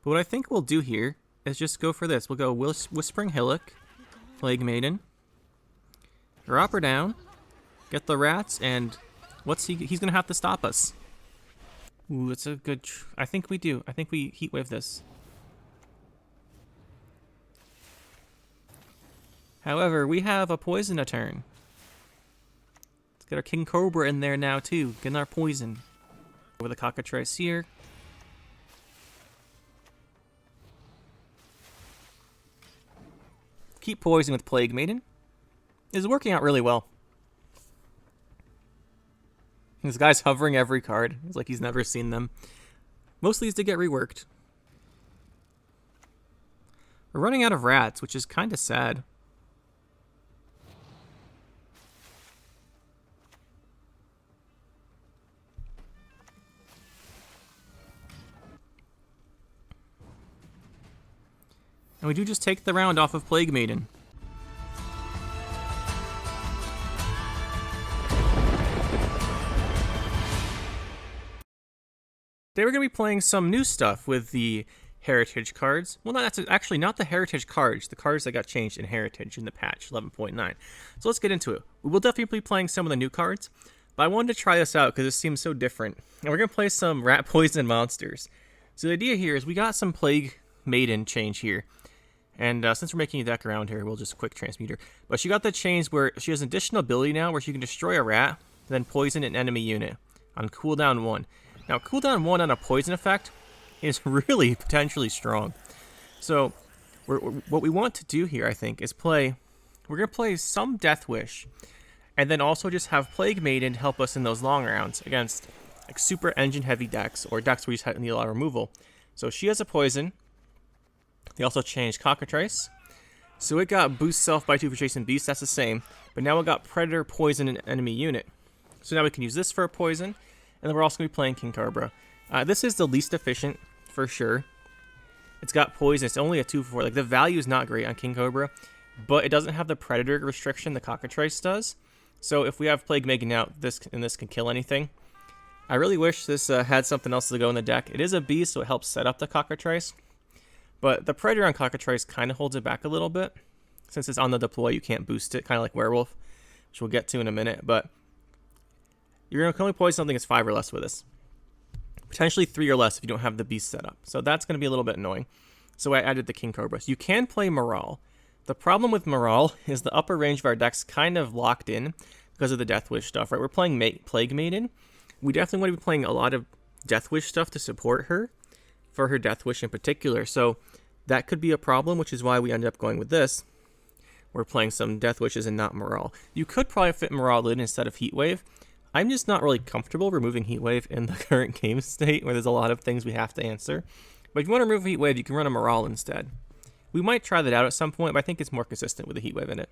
But what I think we'll do here is just go for this. We'll go Whispering Hillock, Plague Maiden, drop her down, get the rats, and he's gonna have to stop us. Ooh, it's a good, I think we do. I think we Heatwave this. However, we have a poison a turn. Let's get our King Cobra in there now too, getting our poison. Over the Cockatrice here. Keep poison with Plague Maiden. It's working out really well. This guy's hovering every card. It's like he's never seen them. Most of these did get reworked. We're running out of rats, which is kind of sad. And we do just take the round off of Plague Maiden. Today we're going to be playing some new stuff with the Heritage cards. Well, that's actually not the Heritage cards, the cards that got changed in Heritage in the patch 11.9. So let's get into it. We will definitely be playing some of the new cards, but I wanted to try this out because it seems so different. And we're going to play some Rat Poison monsters. So the idea here is we got some Plague Maiden change here. And since we're making a deck around here, we'll just quick transmute her. But she got the change where she has an additional ability now where she can destroy a rat, then poison an enemy unit on cooldown 1. Now, cooldown 1 on a poison effect is really potentially strong. So, what we want to do here, I think, is we're going to play some Deathwish, and then also just have Plague Maiden help us in those long rounds against like super engine-heavy decks, or decks where you just need a lot of removal. So she has a poison. They also changed Cockatrice. So it got boost self by 2 for chasing beast, that's the same. But now it got Predator, Poison, and enemy unit. So now we can use this for a poison. And then we're also going to be playing King Cobra. This is the least efficient, for sure. It's got poison, it's only a 2 for 4. Like, the value is not great on King Cobra. But it doesn't have the Predator restriction the Cockatrice does. So if we have Plague Maiden out, this can kill anything. I really wish this had something else to go in the deck. It is a beast, so it helps set up the Cockatrice. But the Predator on Cockatrice kind of holds it back a little bit. Since it's on the deploy, you can't boost it, kind of like Werewolf, which we'll get to in a minute. But you're going to only poison something that's 5 or less with this. Potentially 3 or less if you don't have the beast set up. So that's going to be a little bit annoying. So I added the King Cobra. So you can play Morale. The problem with Morale is the upper range of our deck's kind of locked in because of the Deathwish stuff, right? We're playing Plague Maiden. We definitely want to be playing a lot of Deathwish stuff to support her, for her Deathwish in particular. So that could be a problem, which is why we ended up going with this. We're playing some Deathwishes and not Morale. You could probably fit Morale in instead of Heatwave. I'm just not really comfortable removing Heatwave in the current game state where there's a lot of things we have to answer. But if you want to remove Heatwave, you can run a Morale instead. We might try that out at some point, but I think it's more consistent with the Heatwave in it.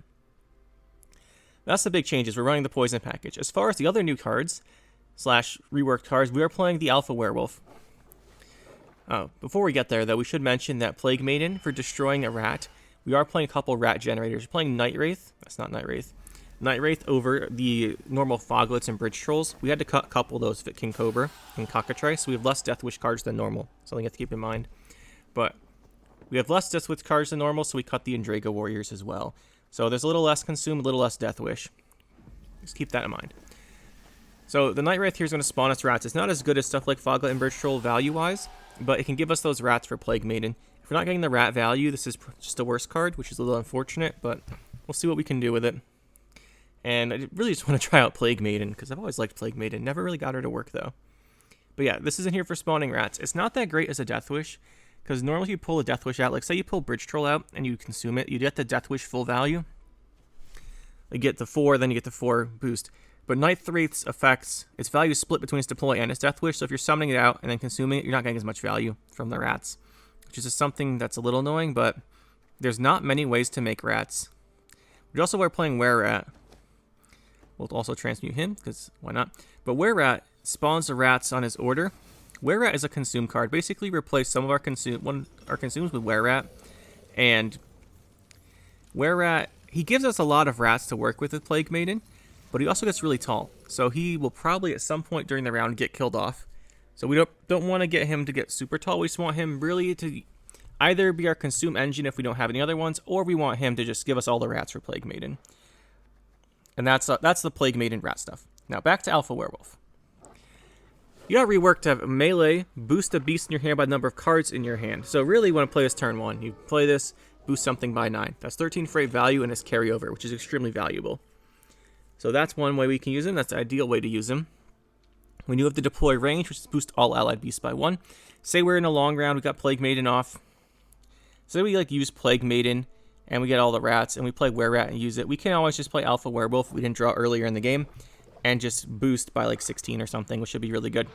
That's the big changes. We're running the Poison package. As far as the other new cards, / reworked cards, we are playing the Alpha Werewolf. Before we get there, though, we should mention that Plague Maiden, for destroying a rat, we are playing a couple rat generators. We're playing Night Wraith. That's not Night Wraith. Night Wraith over the normal Foglets and Bridge Trolls. We had to cut a couple of those fit King Cobra and Cockatrice, so we have less Deathwish cards than normal. Something you have to keep in mind. But we have less Deathwish cards than normal, so we cut the Andraga Warriors as well. So there's a little less Consume, a little less Deathwish. Just keep that in mind. So the Night Wraith here is going to spawn us rats. It's not as good as stuff like Foglet and Bridge Troll value-wise, but it can give us those rats for Plague Maiden. If we're not getting the rat value, this is just a worse card, which is a little unfortunate, but we'll see what we can do with it. And I really just want to try out Plague Maiden, because I've always liked Plague Maiden. Never really got her to work, though. But yeah, this isn't here for spawning rats. It's not that great as a Deathwish, because normally you pull a Deathwish out, like say you pull Bridge Troll out and you consume it, you get the Deathwish full value. You get the 4, then you get the 4 boost. But Night Wraith's effects, its value is split between its deploy and its Deathwish, so if you're summoning it out and then consuming it, you're not getting as much value from the rats. Which is just something that's a little annoying, but there's not many ways to make rats. We also are playing Were-Rat. We'll also transmute him, because why not? But Were-Rat spawns the rats on his order. Were-Rat is a consume card. Basically replace some of our consumes with Were-Rat. And Were-Rat, he gives us a lot of rats to work with Plague Maiden, but he also gets really tall. So he will probably at some point during the round get killed off. So we don't want to get him to get super tall. We just want him really to either be our consume engine if we don't have any other ones, or we want him to just give us all the rats for Plague Maiden. And that's the Plague Maiden rat stuff. Now back to Alpha Werewolf. You got reworked to have melee, boost a beast in your hand by the number of cards in your hand. So really you want to play this turn 1. You play this, boost something by 9. That's 13 freight value and his carryover, which is extremely valuable. So that's one way we can use him. That's the ideal way to use him. We do have the deploy range, which is boost all allied beasts by 1. Say we're in a long round, we got Plague Maiden off. Say we use Plague Maiden and we get all the rats and we play Were Rat and use it. We can always just play Alpha Werewolf. We didn't draw earlier in the game and just boost by like 16 or something, which should be really good.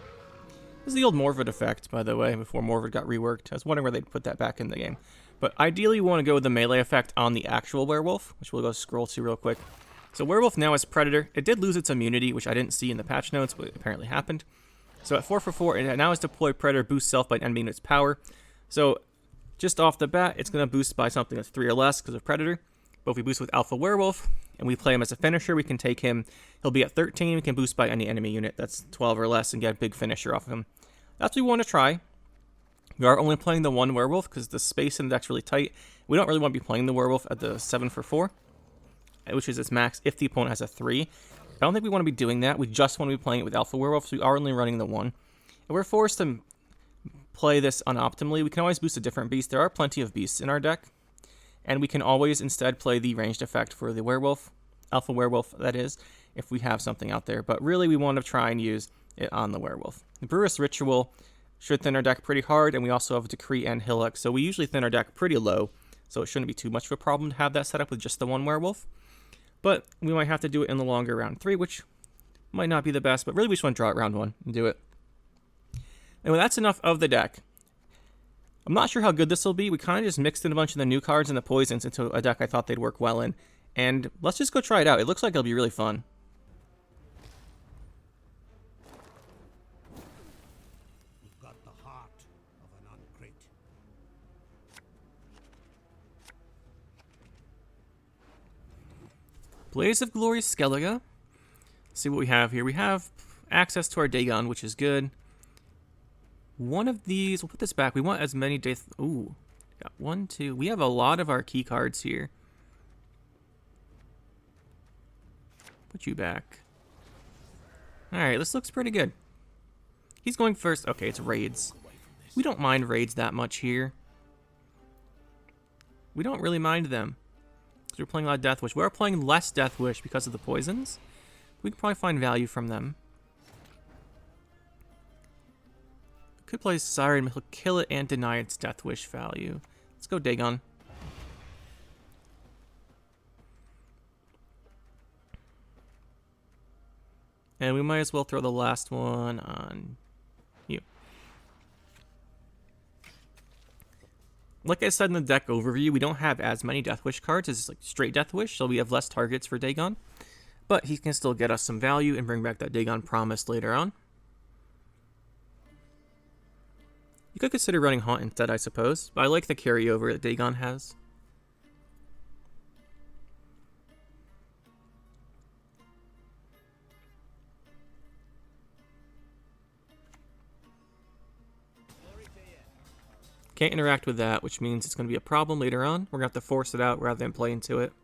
This is the old Morvid effect, by the way, before Morvid got reworked. I was wondering where they'd put that back in the game. But ideally, you want to go with the melee effect on the actual werewolf, which we'll go scroll to real quick. So werewolf now has Predator. It did lose its immunity, which I didn't see in the patch notes, but it apparently happened. So at 4 for 4, it now has deployed Predator, boost self by enemy unit's power. So just off the bat, it's going to boost by something that's 3 or less because of Predator. But if we boost with Alpha Werewolf and we play him as a finisher, we can take him. He'll be at 13. We can boost by any enemy unit that's 12 or less and get a big finisher off of him. That's what we want to try. We are only playing the one werewolf because the space in the deck's really tight. We don't really want to be playing the werewolf at the 7 for 4, which is its max if the opponent has a 3. I don't think we want to be doing that. We just want to be playing it with Alpha Werewolf, so we are only running the 1. And we're forced to play this unoptimally. We can always boost a different beast. There are plenty of beasts in our deck. And we can always instead play the ranged effect for the werewolf, Alpha Werewolf, that is, if we have something out there. But really, we want to try and use it on the werewolf. The Brewis Ritual should thin our deck pretty hard, and we also have Decree and Hillock. So we usually thin our deck pretty low, so it shouldn't be too much of a problem to have that set up with just the one werewolf. But we might have to do it in the longer round 3, which might not be the best, but really we just want to draw it round 1 and do it. Anyway, that's enough of the deck. I'm not sure how good this will be. We kind of just mixed in a bunch of the new cards and the poisons into a deck I thought they'd work well in. And let's just go try it out. It looks like it'll be really fun. You've got the heart of an uncrate. Blaze of Glory Skellige. Let's see what we have here. We have access to our Dagon, which is good. One of these, we'll put this back. We want as many ooh, got 1, 2. We have a lot of our key cards here. Put you back. Alright, this looks pretty good. He's going first. Okay, it's raids. We don't mind raids that much here. We don't really mind them. Because we're playing a lot of Deathwish. We are playing less Deathwish because of the poisons. We can probably find value from them. Could play Siren, he'll kill it and deny its Deathwish value. Let's go Dagon. And we might as well throw the last one on you. Like I said in the deck overview, we don't have as many Deathwish cards as like straight Deathwish, so we have less targets for Dagon. But he can still get us some value and bring back that Dagon promise later on. You could consider running Haunt instead, I suppose, but I like the carryover that Dagon has. Can't interact with that, which means it's going to be a problem later on. We're going to have to force it out rather than play into it.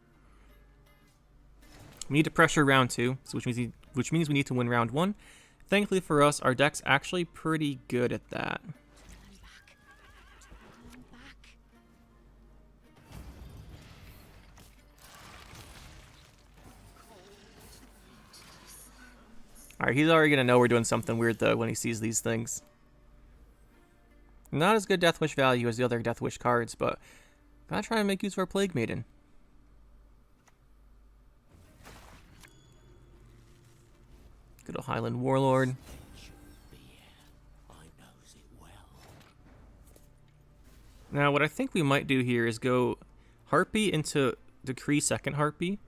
We need to pressure round 2, so which means we need to win round 1. Thankfully for us, our deck's actually pretty good at that. Alright, he's already going to know we're doing something weird, though, when he sees these things. Not as good Deathwish value as the other Deathwish cards, but gotta try and make use of our Plague Maiden. Good old Highland Warlord. Now, what I think we might do here is go Harpy into Decree second Harpy.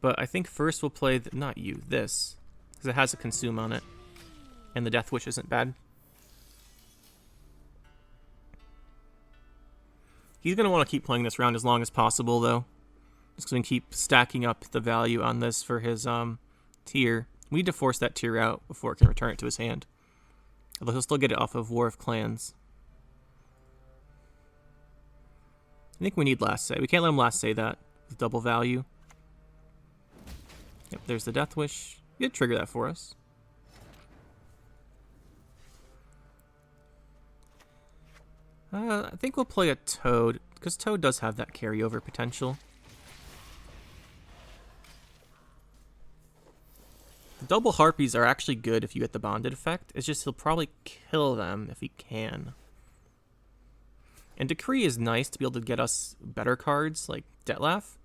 But I think first we'll play, not you, this. Because it has a consume on it. And the Deathwish isn't bad. He's going to want to keep playing this round as long as possible, though. Just going to keep stacking up the value on this for his tier. We need to force that tier out before it can return it to his hand. So they'll still get it off of War of Clans. I think we need last say. We can't let him last say that with double value. Yep, there's the Deathwish. He did trigger that for us. I think we'll play a Toad, because Toad does have that carryover potential. The double Harpies are actually good if you get the bonded effect. It's just he'll probably kill them if he can. And Decree is nice to be able to get us better cards, like Detlef.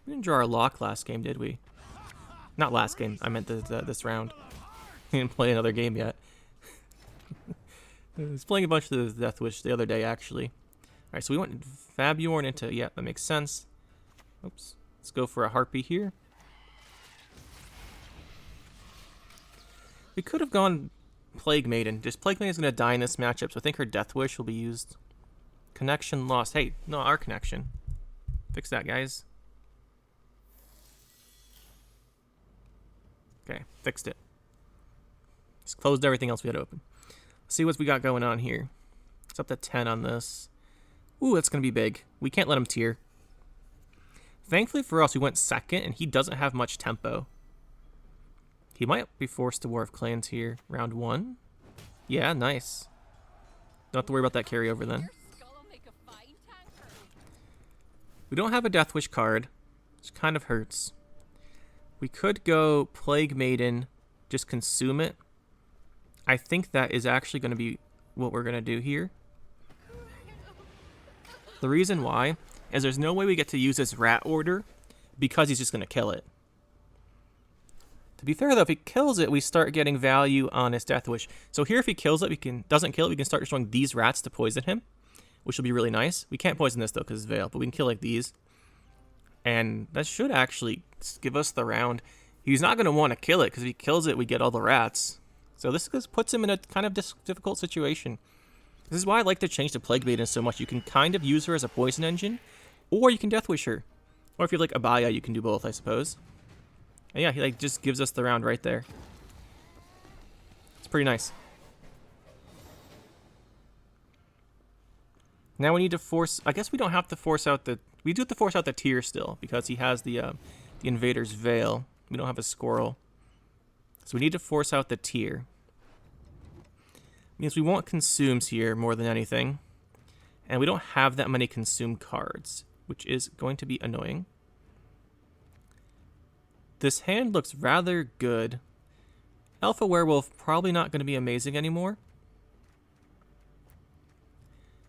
We didn't draw our lock last game, did we? Not last game, I meant this round. We didn't play another game yet. I was playing a bunch of the Deathwish the other day, actually. Alright, so we went Fabiorn into... Yeah, that makes sense. Oops. Let's go for a Harpy here. We could have gone Plague Maiden. Just Plague Maiden is going to die in this matchup, so I think her Deathwish will be used. Connection lost. Hey, no, our connection. Fix that, guys. Okay, fixed it. Just closed everything else we had open. Let's see what we got going on here. It's up to 10 on this. Ooh, that's going to be big. We can't let him tier. Thankfully for us, we went second, and he doesn't have much tempo. He might be forced to War of Clans here. Round 1. Yeah, nice. Don't have to worry about that carryover then. We don't have a Deathwish card, which kind of hurts. We could go Plague Maiden, just consume it. I think that is actually going to be what we're going to do here. The reason why is there's no way we get to use this rat order because he's just going to kill it. To be fair though, if he kills it, we start getting value on his Deathwish. So here if he kills it, doesn't kill it, we can start destroying these rats to poison him, which will be really nice. We can't poison this though because it's Veil, but we can kill like these. And that should actually give us the round. He's not going to want to kill it because if he kills it, we get all the rats. So this puts him in a kind of difficult situation. This is why I like to change to Plague Maiden so much. You can kind of use her as a poison engine, or you can Deathwish her. Or if you're like Abaya, you can do both, I suppose. And yeah, he like just gives us the round right there. It's pretty nice. Now we need to force... I guess we don't have to force out the... We do have to force out the tier still, because he has the Invader's Veil. We don't have a Squirrel. So we need to force out the tier. Means we want consumes here more than anything. And we don't have that many consume cards, which is going to be annoying. This hand looks rather good. Alpha Werewolf probably not going to be amazing anymore.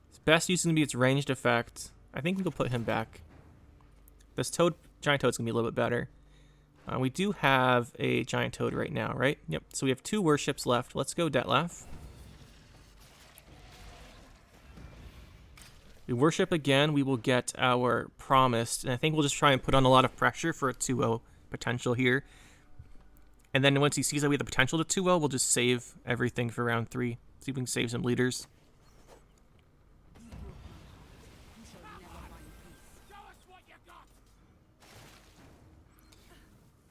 Its best use is going to be its ranged effect. I think we can put him back. This Giant Toad's going to be a little bit better. We do have a Giant Toad right now, right? Yep, so we have 2 worships left. Let's go Detlef. We worship again, we will get our Promised, and I think we'll just try and put on a lot of pressure for a 2-0 potential here. And then once he sees that we have the potential to 2-0, we'll just save everything for round 3. See if we can save some leaders.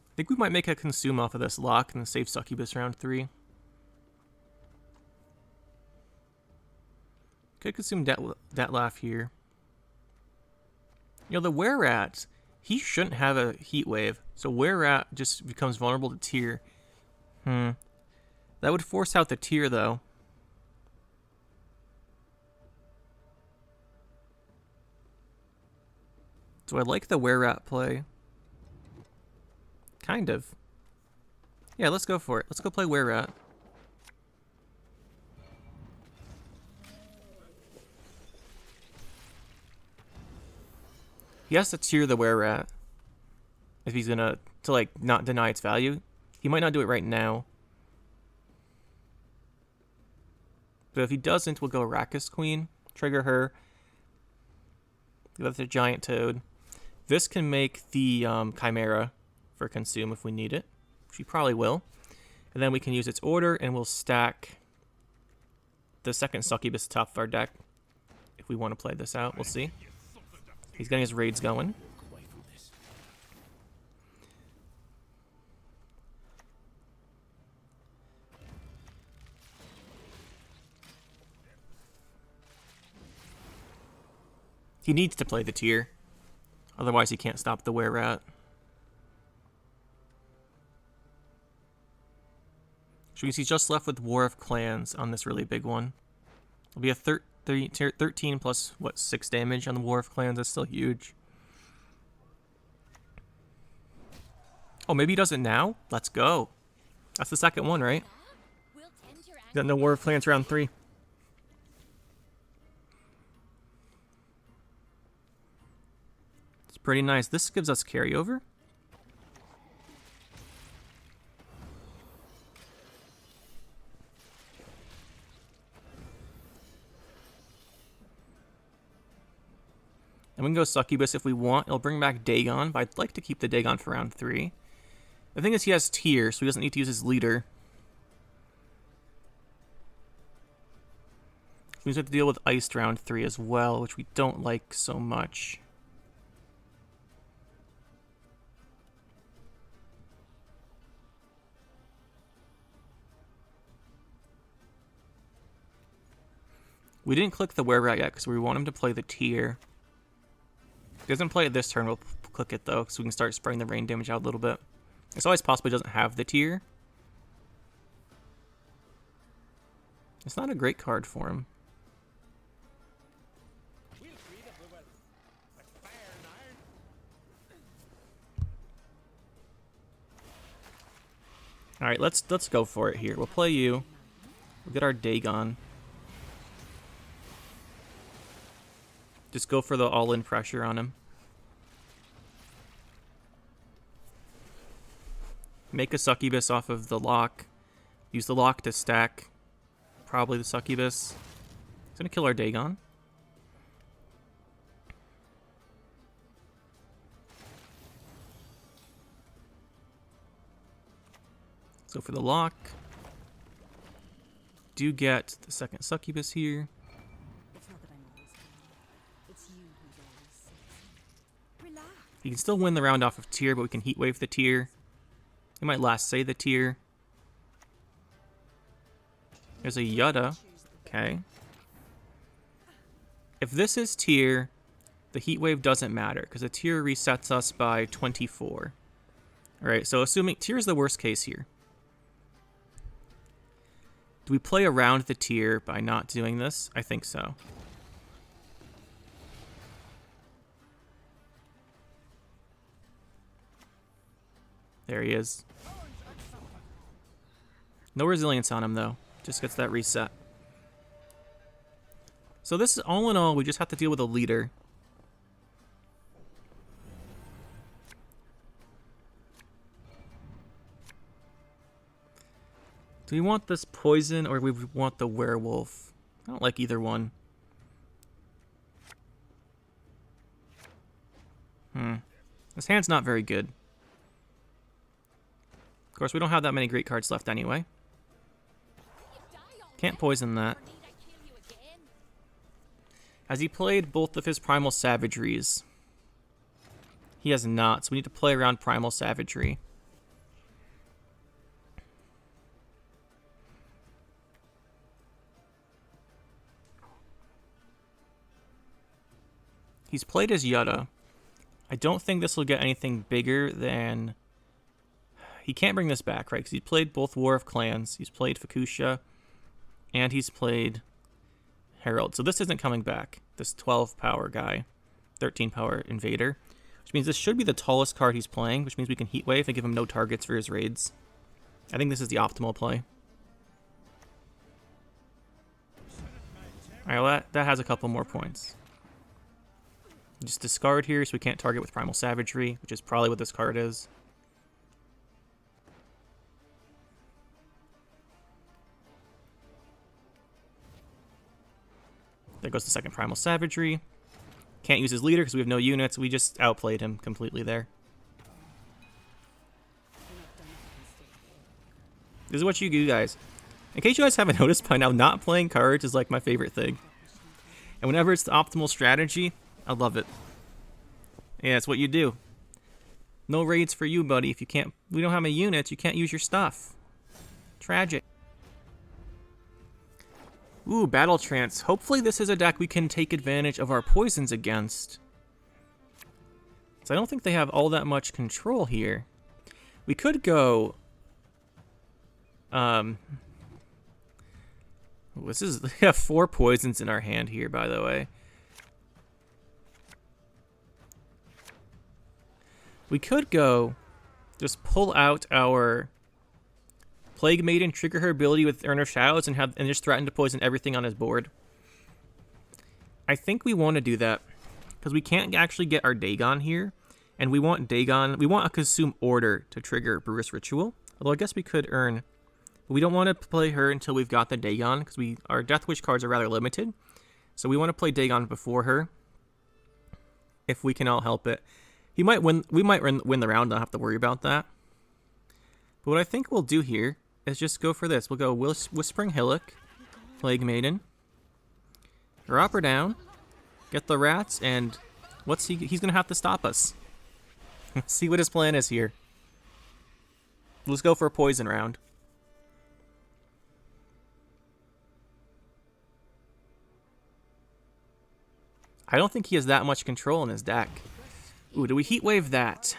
I think we might make a consume off of this lock and save Succubus round 3. Could consume Detlef here. You know, the Were-Rat, he shouldn't have a Heat Wave, so Were-Rat just becomes vulnerable to tier. That would force out the tier, though. Do I like the Were-Rat play? Kind of. Yeah, let's go for it. Let's go play Were-Rat. He has to tier the Were-Rat if he's gonna like not deny its value. He might not do it right now. But if he doesn't, we'll go Arrakis Queen, trigger her. That's a Giant Toad. This can make the Chimera for consume if we need it. She probably will. And then we can use its order and we'll stack the second Succubus top of our deck if we want to play this out. We'll see. He's getting his raids going. He needs to play the tier. Otherwise he can't stop the were-rat. So he's just left with War of Clans on this really big one. It'll be a 13 plus, what, 6 damage on the War of Clans. That's still huge. Oh, maybe he does it now? Let's go. That's the second one, right? Got no War of Clans round 3. It's pretty nice. This gives us carryover. And we can go Succubus if we want. It'll bring back Dagon, but I'd like to keep the Dagon for round 3. The thing is he has tier, so he doesn't need to use his leader. So we have to deal with Iced round 3 as well, which we don't like so much. We didn't click the were-rat yet because we want him to play the tier. If he doesn't play it this turn, we'll click it though, so we can start spreading the rain damage out a little bit. It's always possible he doesn't have the tier. It's not a great card for him. Alright, let's go for it here. We'll play you. We'll get our Dagon. Just go for the all-in pressure on him. Make a Succubus off of the lock. Use the lock to stack probably the Succubus. It's gonna kill our Dagon. So for the lock, do get the second Succubus here. You can still win the round off of tier, but we can heat wave the tier. You might last say the tier. There's a Yutta. Okay. If this is tier, the heat wave doesn't matter because the tier resets us by 24. Alright, so assuming tier is the worst case here. Do we play around the tier by not doing this? I think so. There he is. No resilience on him, though. Just gets that reset. So this is, all in all, we just have to deal with a leader. Do we want this poison, or do we want the werewolf? I don't like either one. This hand's not very good. Of course, we don't have that many great cards left anyway. Can't poison that. Has he played both of his Primal Savageries? He has not, so we need to play around Primal Savagery. He's played his Yutta. I don't think this will get anything bigger than... He can't bring this back, right? Because he played both War of Clans. He's played Fukusha. And he's played Herald. So this isn't coming back. This 12 power guy. 13 power invader. Which means this should be the tallest card he's playing. Which means we can Heat Wave and give him no targets for his raids. I think this is the optimal play. Alright, well that has a couple more points. Just discard here so we can't target with Primal Savagery. Which is probably what this card is. There goes the second Primal Savagery. Can't use his leader because we have no units. We just outplayed him completely there. This is what you do, guys. In case you guys haven't noticed by now, not playing cards is like my favorite thing. And whenever it's the optimal strategy, I love it. Yeah, it's what you do. No raids for you, buddy. If you can't, we don't have any units, you can't use your stuff. Tragic. Ooh, Battle Trance. Hopefully this is a deck we can take advantage of our poisons against. So I don't think they have all that much control here. We could go... we have 4 poisons in our hand here, by the way. We could go just pull out our Plague Maiden, trigger her ability with Urn of Shadows, and just threaten to poison everything on his board. I think we want to do that because we can't actually get our Dagon here, and we want Dagon. We want a Consume Order to trigger Brewers Ritual. Although I guess we could earn. We don't want to play her until we've got the Dagon because our Deathwish cards are rather limited, so we want to play Dagon before her if we can all help it. He might win. We might win the round. Not have to worry about that. But what I think we'll do here is just go for this. We'll go Whispering Hillock, Plague Maiden, drop her down, get the rats, and he's gonna have to stop us. Let's see what his plan is here. Let's go for a poison round. I don't think he has that much control in his deck. Ooh, do we Heat Wave that?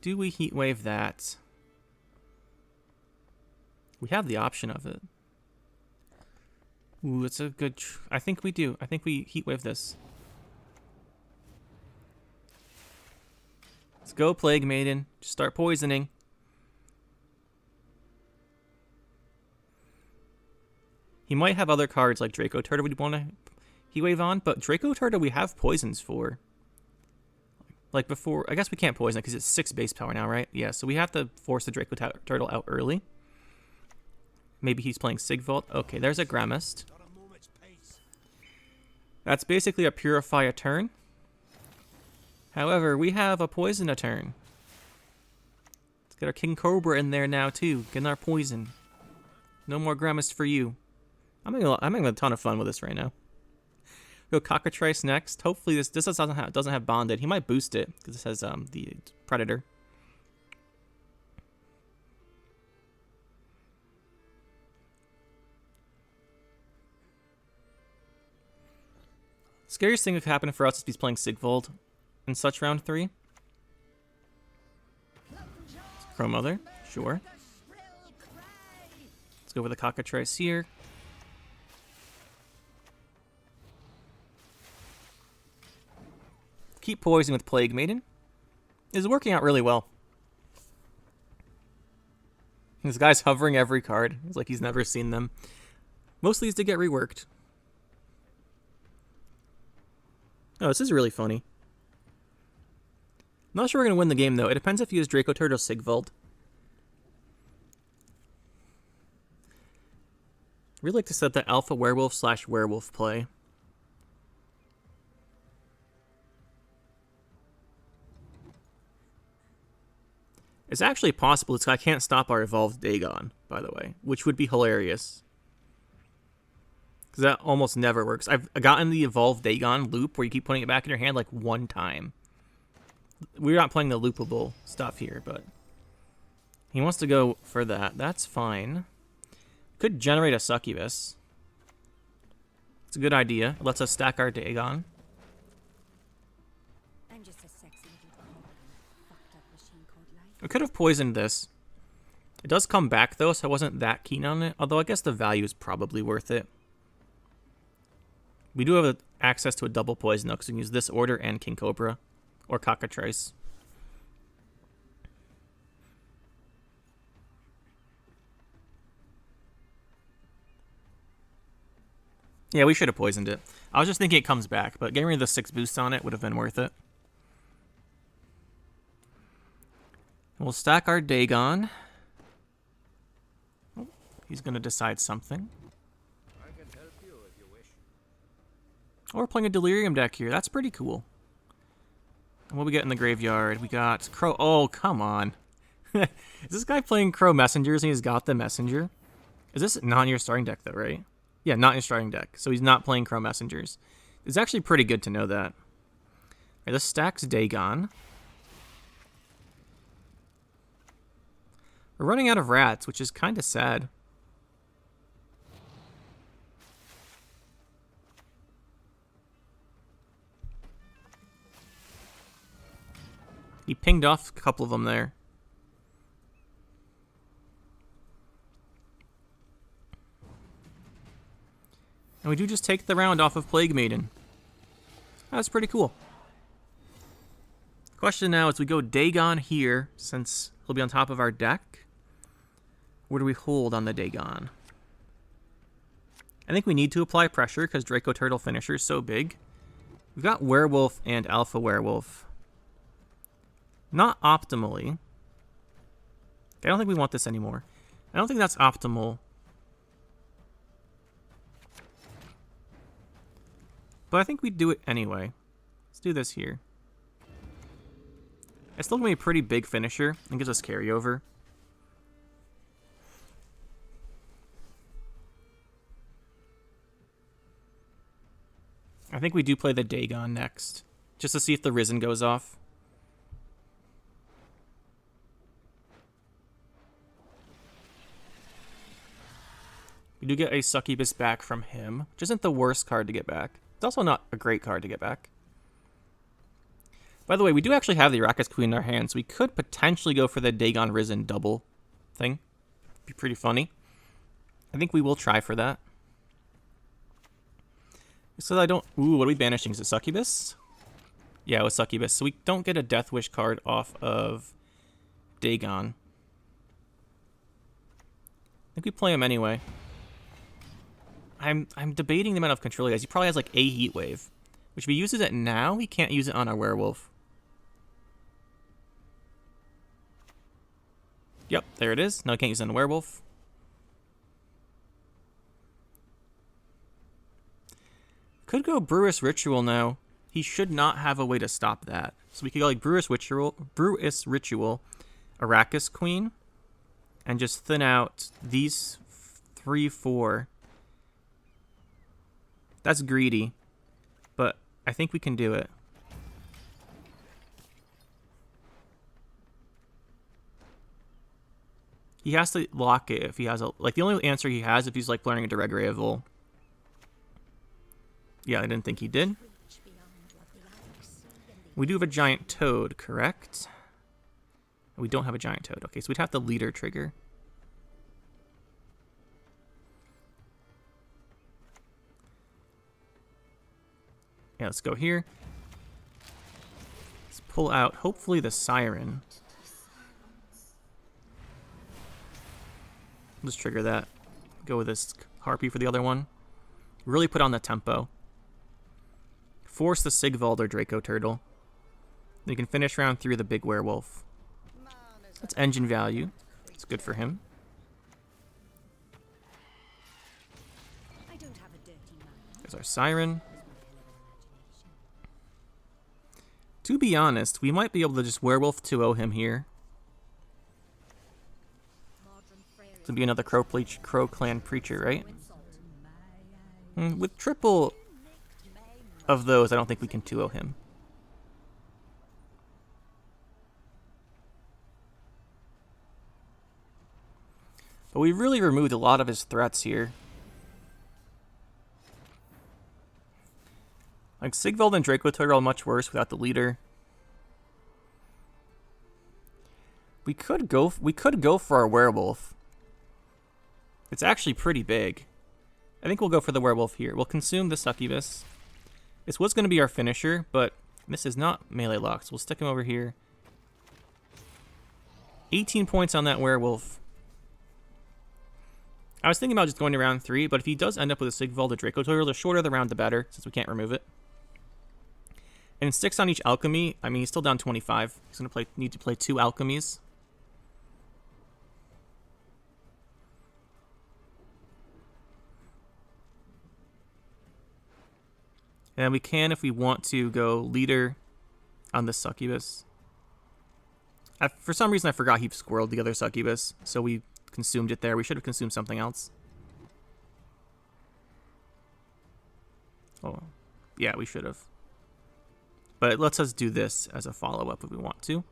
Do we Heat Wave that? We have the option of it. Ooh, it's a good... I think we do. I think we Heat Wave this. Let's go, Plague Maiden. Just start poisoning. He might have other cards like Draco Turtle we'd want to Heat Wave on, but Draco Turtle we have poisons for. Like before, I guess we can't poison it because it's 6 base power now, right? Yeah, so we have to force the Draco Turtle out early. Maybe he's playing Sigvault. Okay, there's a Gramist. That's basically a Purify a turn. However, we have a Poison a turn. Let's get our King Cobra in there now, too. Getting our poison. No more Gramist for you. I'm having a ton of fun with this right now. Go Cockatrice next. Hopefully this doesn't have Bonded. He might boost it because this has the Predator. Scariest thing that could happen for us is he's playing Sigvold in such round 3. Crow Mother, sure. Let's go with the Cockatrice here. Keep poisoning with Plague Maiden. Is working out really well. This guy's hovering every card. It's like he's never seen them. Most of these did get reworked. Oh, this is really funny. I'm not sure we're going to win the game, though. It depends if you use Draco Turtle Sigvald. Really like to set the Alpha Werewolf / Werewolf play. It's actually possible this guy can't stop our Evolved Dagon, by the way, which would be hilarious. Because that almost never works. I've gotten the Evolved Dagon loop where you keep putting it back in your hand like 1 time. We're not playing the loopable stuff here, but he wants to go for that. That's fine. Could generate a Succubus. It's a good idea. It lets us stack our Dagon. I'm just a sexy little fucked up machine called life. We could have poisoned this. It does come back though, so I wasn't that keen on it. Although I guess the value is probably worth it. We do have access to a double poison though, because we can use this order and King Cobra. Or Cockatrice. Yeah, we should have poisoned it. I was just thinking it comes back, but getting rid of the 6 boosts on it would have been worth it. We'll stack our Dagon. Oh, he's going to decide something. I can help you if you wish. Oh, we're playing a Delirium deck here. That's pretty cool. And what we get in the graveyard? We got Crow. Oh, come on. Is this guy playing Crow Messengers and he's got the Messenger? Is this not in your starting deck, though, right? Yeah, not in your starting deck. So he's not playing Crow Messengers. It's actually pretty good to know that. All right, this stacks Dagon. We're running out of rats, which is kind of sad. He pinged off a couple of them there. And we do just take the round off of Plague Maiden. That's pretty cool. Question now is we go Dagon here, since he'll be on top of our deck. Where do we hold on the Dagon? I think we need to apply pressure because Draco Turtle Finisher is so big. We've got Werewolf and Alpha Werewolf. Not optimally. I don't think we want this anymore. I don't think that's optimal. But I think we'd do it anyway. Let's do this here. It's still going to be a pretty big finisher and gives us carryover. I think we do play the Dagon next, just to see if the Risen goes off. We do get a Succubus back from him, which isn't the worst card to get back. It's also not a great card to get back. By the way, we do actually have the Arrakis Queen in our hands. We could potentially go for the Dagon Risen double thing. Be pretty funny. I think we will try for that. So I don't... Ooh, what are we banishing? Is it Succubus? Yeah, it was Succubus. So we don't get a Deathwish card off of Dagon. I think we play him anyway. I'm debating the amount of control he has. He probably has like a Heat Wave. Which if he uses it now, he can't use it on our Werewolf. Yep, there it is. No, he can't use it on the Werewolf. Could go Brewis Ritual now. He should not have a way to stop that. So we could go like Brewis Ritual, Arrakis Queen, and just thin out these 3, 4. That's greedy, but I think we can do it. He has to lock it if he has a... Like, the only answer he has if he's, like, playing a Direct Revival. Yeah, I didn't think he did. We do have a Giant Toad, correct? We don't have a Giant Toad. Okay, so we'd have the Leader trigger. Yeah, let's go here. Let's pull out, hopefully, the Siren. Let's trigger that. Go with this Harpy for the other one. Really put on the tempo. Force the Sigvald or Draco Turtle. We can finish round 3 with a big Werewolf. That's engine value. It's good for him. There's our Siren. To be honest, we might be able to just Werewolf 2-0 him here. To be another Crow Clan Preacher, right? With triple of those, I don't think we can 2-0 him. But we really removed a lot of his threats here. Like, Sigvald and Draco Turtle are much worse without the Leader. We could go for our Werewolf. It's actually pretty big. I think we'll go for the Werewolf here. We'll consume the Succubus. This was going to be our finisher, but this is not melee locked, so we'll stick him over here. 18 points on that Werewolf. I was thinking about just going to round 3, but if he does end up with a Sigvald or Draco Turtle, the shorter the round, the better, since we can't remove it. And 6 on each Alchemy. I mean, he's still down 25. He's going to need to play 2 Alchemies. And we can, if we want to, go Leader on the Succubus. For some reason, I forgot he squirreled the other Succubus, so we consumed it there. We should have consumed something else. Oh, yeah, we should have. But it lets us do this as a follow-up if we want to.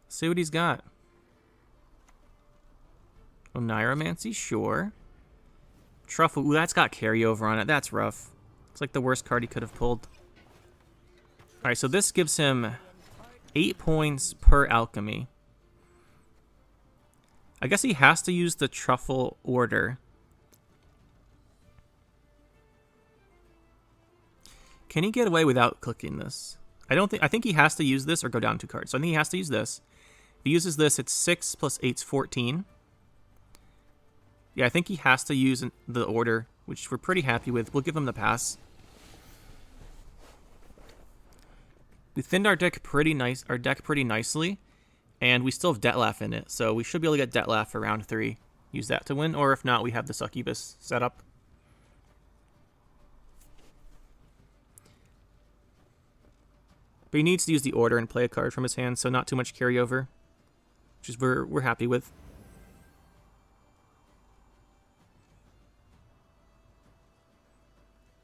See what he's got. Oh, Neuromancy, sure. Truffle, ooh, that's got carryover on it. That's rough. It's like the worst card he could have pulled. Alright, so this gives him 8 points per alchemy. I guess he has to use the truffle order. Can he get away without clicking this? I think he has to use this or go down 2 cards. So I think he has to use this. If he uses this, it's 6 plus 8's 14. Yeah, I think he has to use the order, which we're pretty happy with. We'll give him the pass. We thinned our deck pretty nicely, and we still have Detlef in it, so we should be able to get Detlef for round 3. Use that to win, or if not, we have the Succubus set up. But he needs to use the order and play a card from his hand, so not too much carryover, which is we're happy with.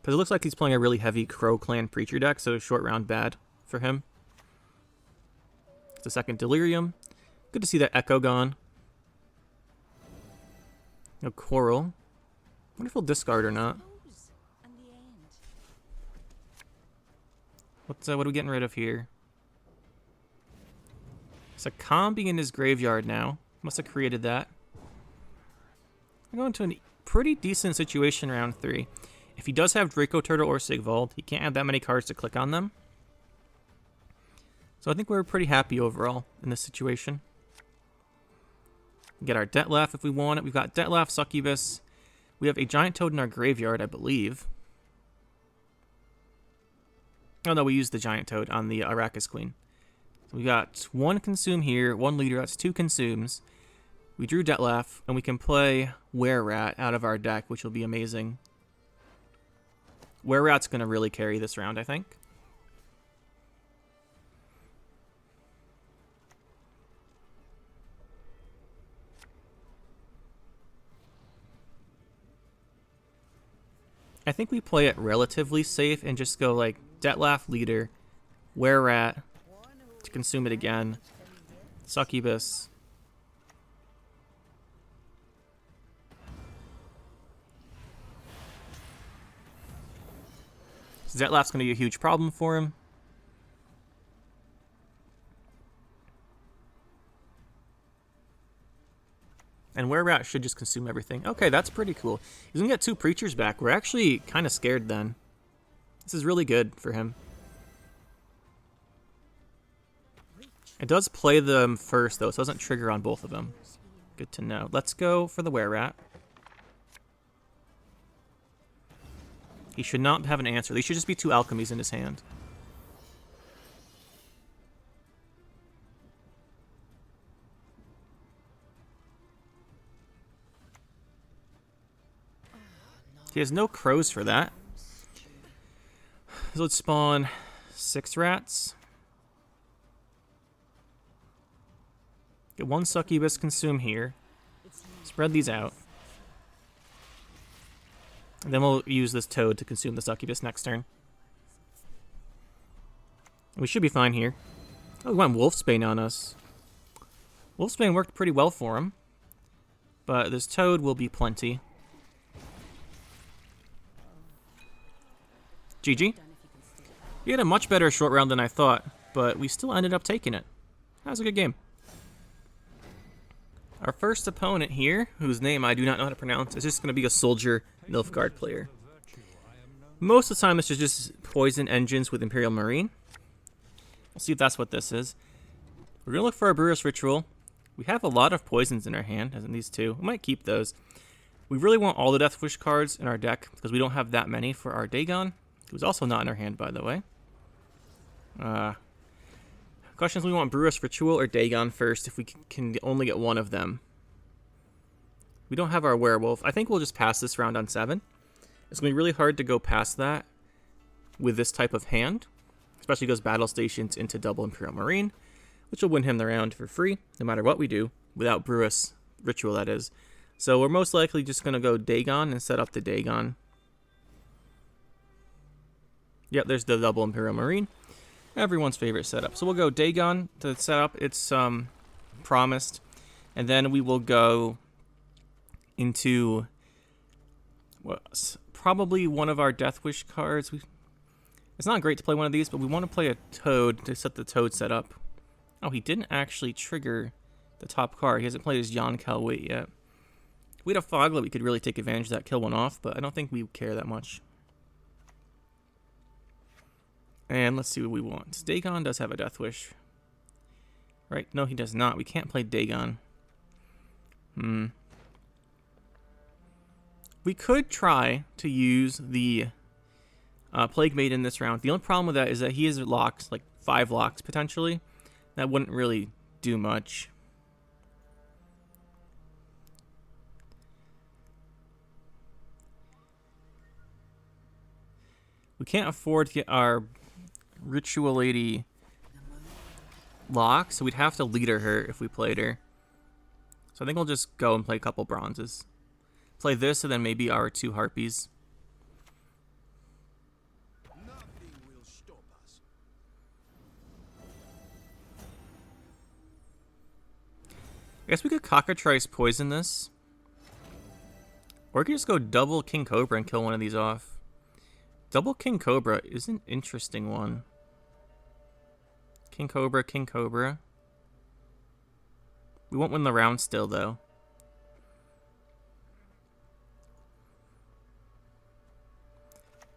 Because it looks like he's playing a really heavy Crow Clan Preacher deck, so short round bad for him. It's a second Delirium. Good to see that Echo gone. No Coral. Wonder if he'll discard or not. What are we getting rid of here? It's a combi in his graveyard now. Must have created that. I'm going to a pretty decent situation round 3. If he does have Draco Turtle or Sigvald, he can't have that many cards to click on them. So I think we're pretty happy overall in this situation. Get our Detlef if we want it. We've got Detlef, Succubus. We have a Giant Toad in our graveyard, I believe. Oh no, we used the Giant Toad on the Arrakis Queen. So we got 1 consume here, 1 leader, that's 2 consumes. We drew Detlef, and we can play Were-Rat out of our deck, which will be amazing. Were-Rat's going to really carry this round, I think. I think we play it relatively safe and just go like Detlef leader, Were-Rat to consume it again, Succubus. Detlef's going to be a huge problem for him. And Were-Rat should just consume everything. Okay, that's pretty cool. He's going to get 2 Preachers back. We're actually kind of scared then. This is really good for him. It does play them first, though, so it doesn't trigger on both of them. Good to know. Let's go for the Were-Rat. He should not have an answer. These should just be 2 alchemies in his hand. He has no crows for that. So let's spawn 6 rats. Get 1 Succubus consume here. Spread these out. And then we'll use this Toad to consume the Succubus next turn. We should be fine here. Oh, we went Wolfsbane on us. Wolfsbane worked pretty well for him. But this Toad will be plenty. GG. We had a much better short round than I thought, but we still ended up taking it. That was a good game. Our first opponent here, whose name I do not know how to pronounce, is just going to be a Soldier Nilfgaard player. Most of the time, this is just Poison Engines with Imperial Marine. We'll see if that's what this is. We're going to look for our Brewers Ritual. We have a lot of poisons in our hand, as in these 2. We might keep those. We really want all the Deathwish cards in our deck, because we don't have that many for our Dagon. It was also not in our hand, by the way. Questions: we want Brewers Ritual or Dagon first if we can only get one of them. We don't have our Werewolf. I think we'll just pass this round on 7. It's going to be really hard to go past that with this type of hand. Especially goes Battle Stations into double Imperial Marine, which will win him the round for free, no matter what we do, without Brewers Ritual, that is. So we're most likely just going to go Dagon and set up the Dagon. Yep, there's the double Imperial Marine. Everyone's favorite setup. So we'll go Dagon to set up. It's promised. And then we will go into probably one of our Deathwish cards. It's not great to play one of these, but we want to play a Toad to set the Toad setup. Oh, he didn't actually trigger the top card. He hasn't played his Yonkel Wait yet. If we had a Foglet, we could really take advantage of that, kill one off, but I don't think we care that much. And let's see what we want. Dagon does have a Deathwish. Right? No, he does not. We can't play Dagon. We could try to use the Plague Maiden this round. The only problem with that is that he has locks, like 5 locks potentially. That wouldn't really do much. We can't afford to get our Ritual Lady lock, so we'd have to leader her if we played her. So I think we'll just go and play a couple bronzes. Play this and then maybe our 2 harpies. Nothing will stop us. I guess we could Cockatrice poison this. Or we could just go double King Cobra and kill one of these off. Double King Cobra is an interesting one. King Cobra, King Cobra. We won't win the round still, though.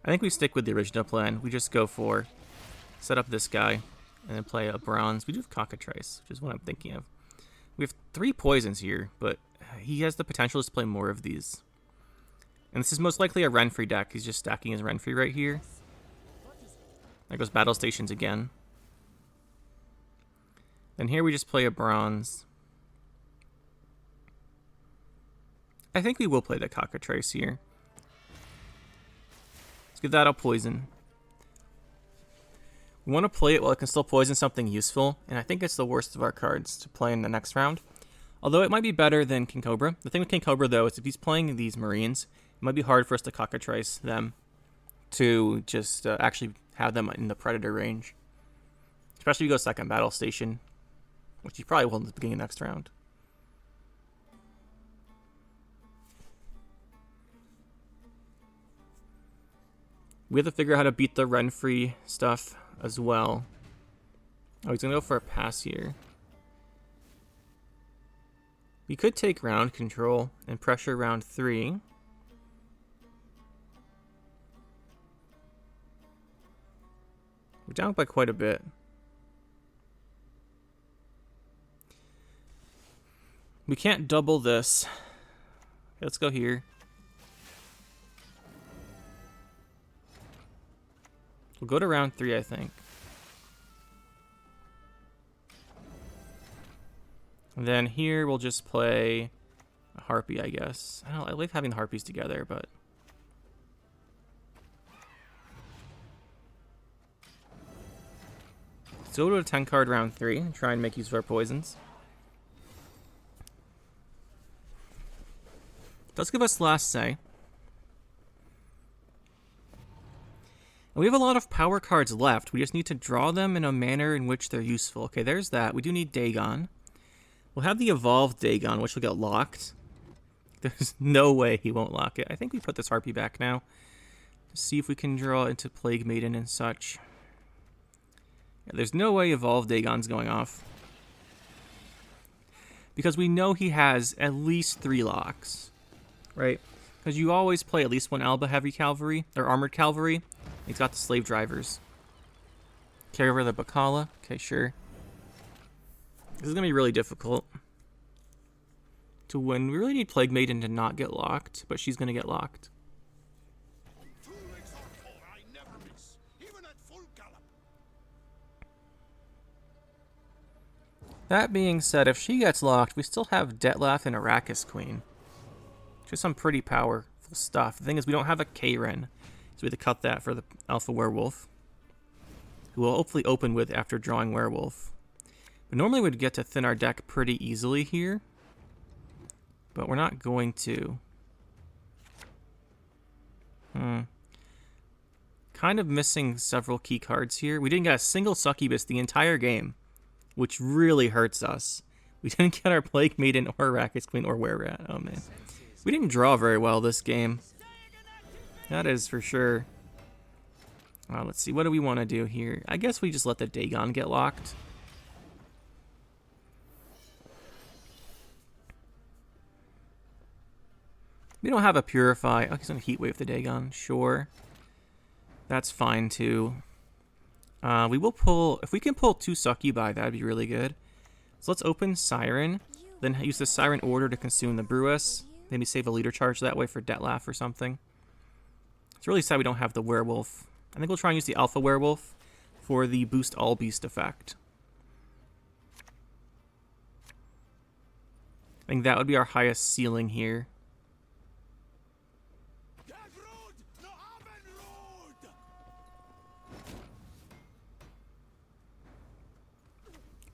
I think we stick with the original plan. We just go for set up this guy and then play a bronze. We do have Cockatrice, which is what I'm thinking of. We have 3 poisons here, but he has the potential to play more of these. And this is most likely a Renfrey deck. He's just stacking his Renfrey right here. There goes Battle Stations again. Then here we just play a bronze. I think we will play the Cockatrice here. Let's give that a poison. We want to play it while it can still poison something useful, and I think it's the worst of our cards to play in the next round. Although it might be better than King Cobra. The thing with King Cobra, though, is if he's playing these Marines, it might be hard for us to Cockatrice them to just actually have them in the Predator range. Especially if you go second Battle Station, which you probably will in the beginning of next round. We have to figure out how to beat the Renfrey stuff as well. Oh, he's going to go for a pass here. We could take round control and pressure round 3. We're down by quite a bit. We can't double this. Okay, let's go here. We'll go to round 3, I think. And then here we'll just play a Harpy, I guess. I like having the Harpies together, but... Let's go to a 10 card round 3 and try and make use of our poisons. Does give us last say. And we have a lot of power cards left. We just need to draw them in a manner in which they're useful. Okay, there's that. We do need Dagon. We'll have the evolved Dagon, which will get locked. There's no way he won't lock it. I think we put this Harpy back now. To see if we can draw into Plague Maiden and such. Yeah, there's no way evolved Dagon's going off. Because we know he has at least 3 locks. Right? Because you always play at least 1 Alba Heavy Cavalry, or Armored Cavalry. He's got the Slave Drivers. Carry over the Bacala. Okay, sure. This is going to be really difficult to win. We really need Plague Maiden to not get locked, but she's going to get locked. 2 legs on 4, I never miss, even at full gallop. That being said, if she gets locked, we still have Detlef and Arrakis Queen. Just some pretty powerful stuff. The thing is, we don't have a K-Ren, so we have to cut that for the Alpha Werewolf, who will hopefully open with after drawing Werewolf. But normally we'd get to thin our deck pretty easily here, but we're not going to. Kind of missing several key cards here. We didn't get a single Succubus the entire game, which really hurts us. We didn't get our Plague Maiden or Arrakis Queen or Were-Rat. Oh man. We didn't draw very well this game. That is for sure. Let's see, what do we want to do here? I guess we just let the Dagon get locked. We don't have a Purify. Oh, he's going to Heat Wave the Dagon. Sure. That's fine, too. We will pull... If we can pull 2 Succubi, that'd be really good. So let's open Siren. Then use the Siren Order to consume the Brewess. Maybe save a leader charge that way for Detlaf or something. It's really sad we don't have the Werewolf. I think we'll try and use the Alpha Werewolf for the Boost All Beast effect. I think that would be our highest ceiling here.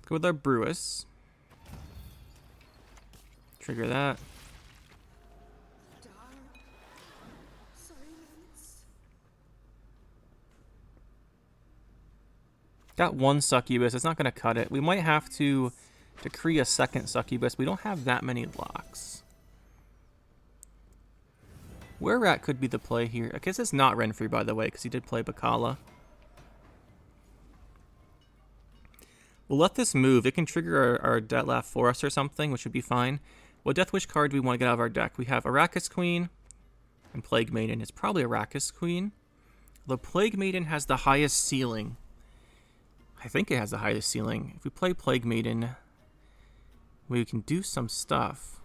Go with our Brewess. Trigger that. Got 1 Succubus. It's not going to cut it. We might have to decree a second Succubus. We don't have that many locks. Were-Rat could be the play here. I guess it's not Renfrey, by the way, because he did play Bacala. We'll let this move. It can trigger our Detlaf for us or something, which would be fine. What Deathwish card do we want to get out of our deck? We have Arrakis Queen and Plague Maiden. It's probably Arrakis Queen. The Plague Maiden has the highest ceiling. I think it has the highest ceiling. If we play Plague Maiden, we can do some stuff.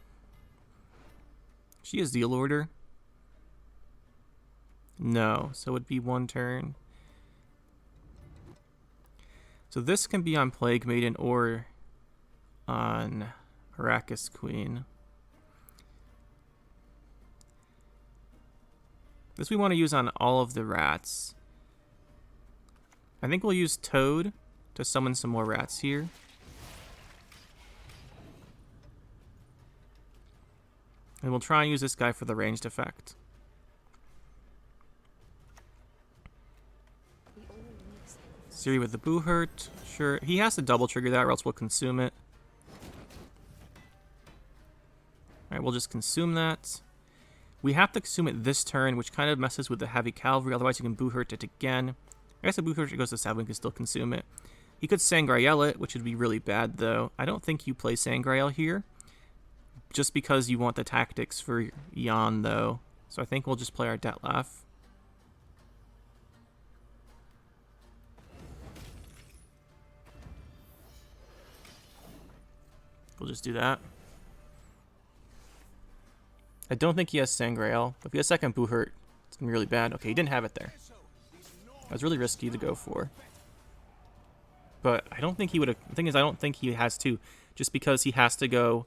She is Zeal Order. No, so it would be 1 turn. So this can be on Plague Maiden or on Arrakis Queen. This we want to use on all of the rats. I think we'll use Toad to summon some more rats here. And we'll try and use this guy for the ranged effect. Siri with the Boo Hurt. Sure. He has to double trigger that or else we'll consume it. Alright, we'll just consume that. We have to consume it this turn, which kind of messes with the Heavy Cavalry. Otherwise, you can Boo Hurt it again. I guess the Boo Hurt goes to 7, we can still consume it. He could Sangreal it, which would be really bad, though. I don't think you play Sangreal here. Just because you want the tactics for Jan, though. So I think we'll just play our Detlaf. We'll just do that. I don't think he has Sangreal. If he has second Boo Hurt, it's going to be really bad. Okay, he didn't have it there. That was really risky to go for. But I don't think he would have... The thing is, I don't think he has to. Just because he has to go...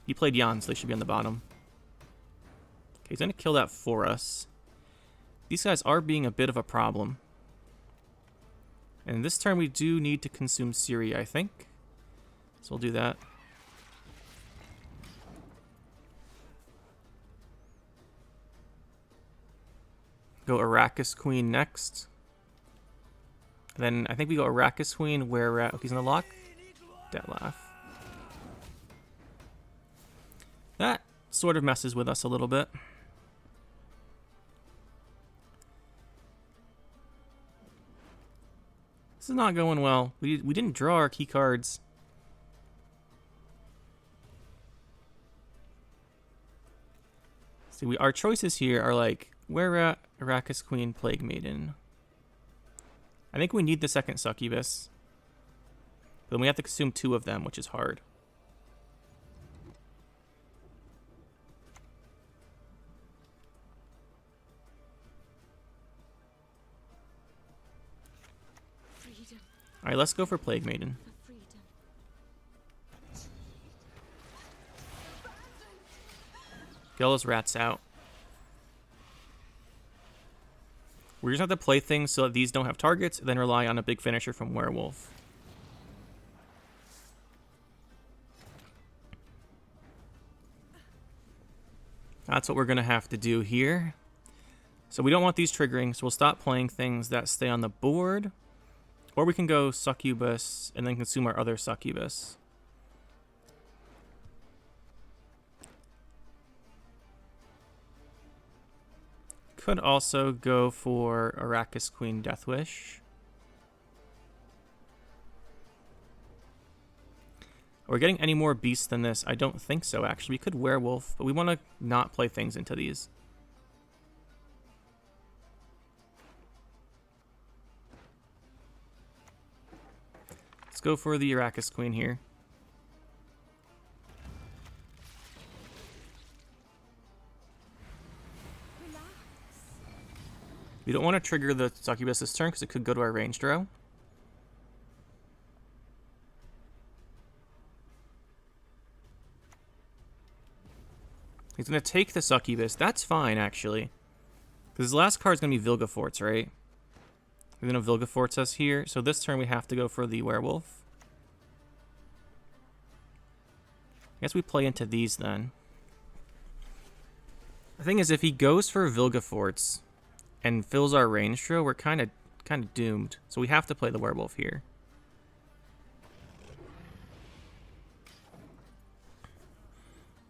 he played Jan, so they should be on the bottom. Okay, he's going to kill that for us. These guys are being a bit of a problem. And this turn we do need to consume Siri, I think. So we'll do that. Go Arrakis Queen next. Then I think we go Arrakis Queen, where he's in the lock. Detlaf. That sort of messes with us a little bit. This is not going well. We didn't draw our key cards. See, our choices here are like Were-Rat, Arrakis Queen, Plague Maiden. I think we need the second Succubus. But then we have to consume 2 of them, which is hard. Alright, let's go for Plague Maiden. Get all those rats out. We're just going to have to play things so that these don't have targets, and then rely on a big finisher from Werewolf. That's what we're going to have to do here. So we don't want these triggering, so we'll stop playing things that stay on the board. Or we can go Succubus and then consume our other Succubus. Could also go for Arrakis Queen Deathwish. Are we getting any more beasts than this? I don't think so, actually. We could Werewolf, but we want to not play things into these. Let's go for the Arrakis Queen here. We don't want to trigger the Succubus this turn because it could go to our ranged row. He's going to take the Succubus. That's fine, actually. Because his last card is going to be Vilgefortz, right? He's going to Vilgefortz us here. So this turn we have to go for the Werewolf. I guess we play into these then. The thing is, if he goes for Vilgefortz and fills our range row, we're kind of doomed. So we have to play the Werewolf here.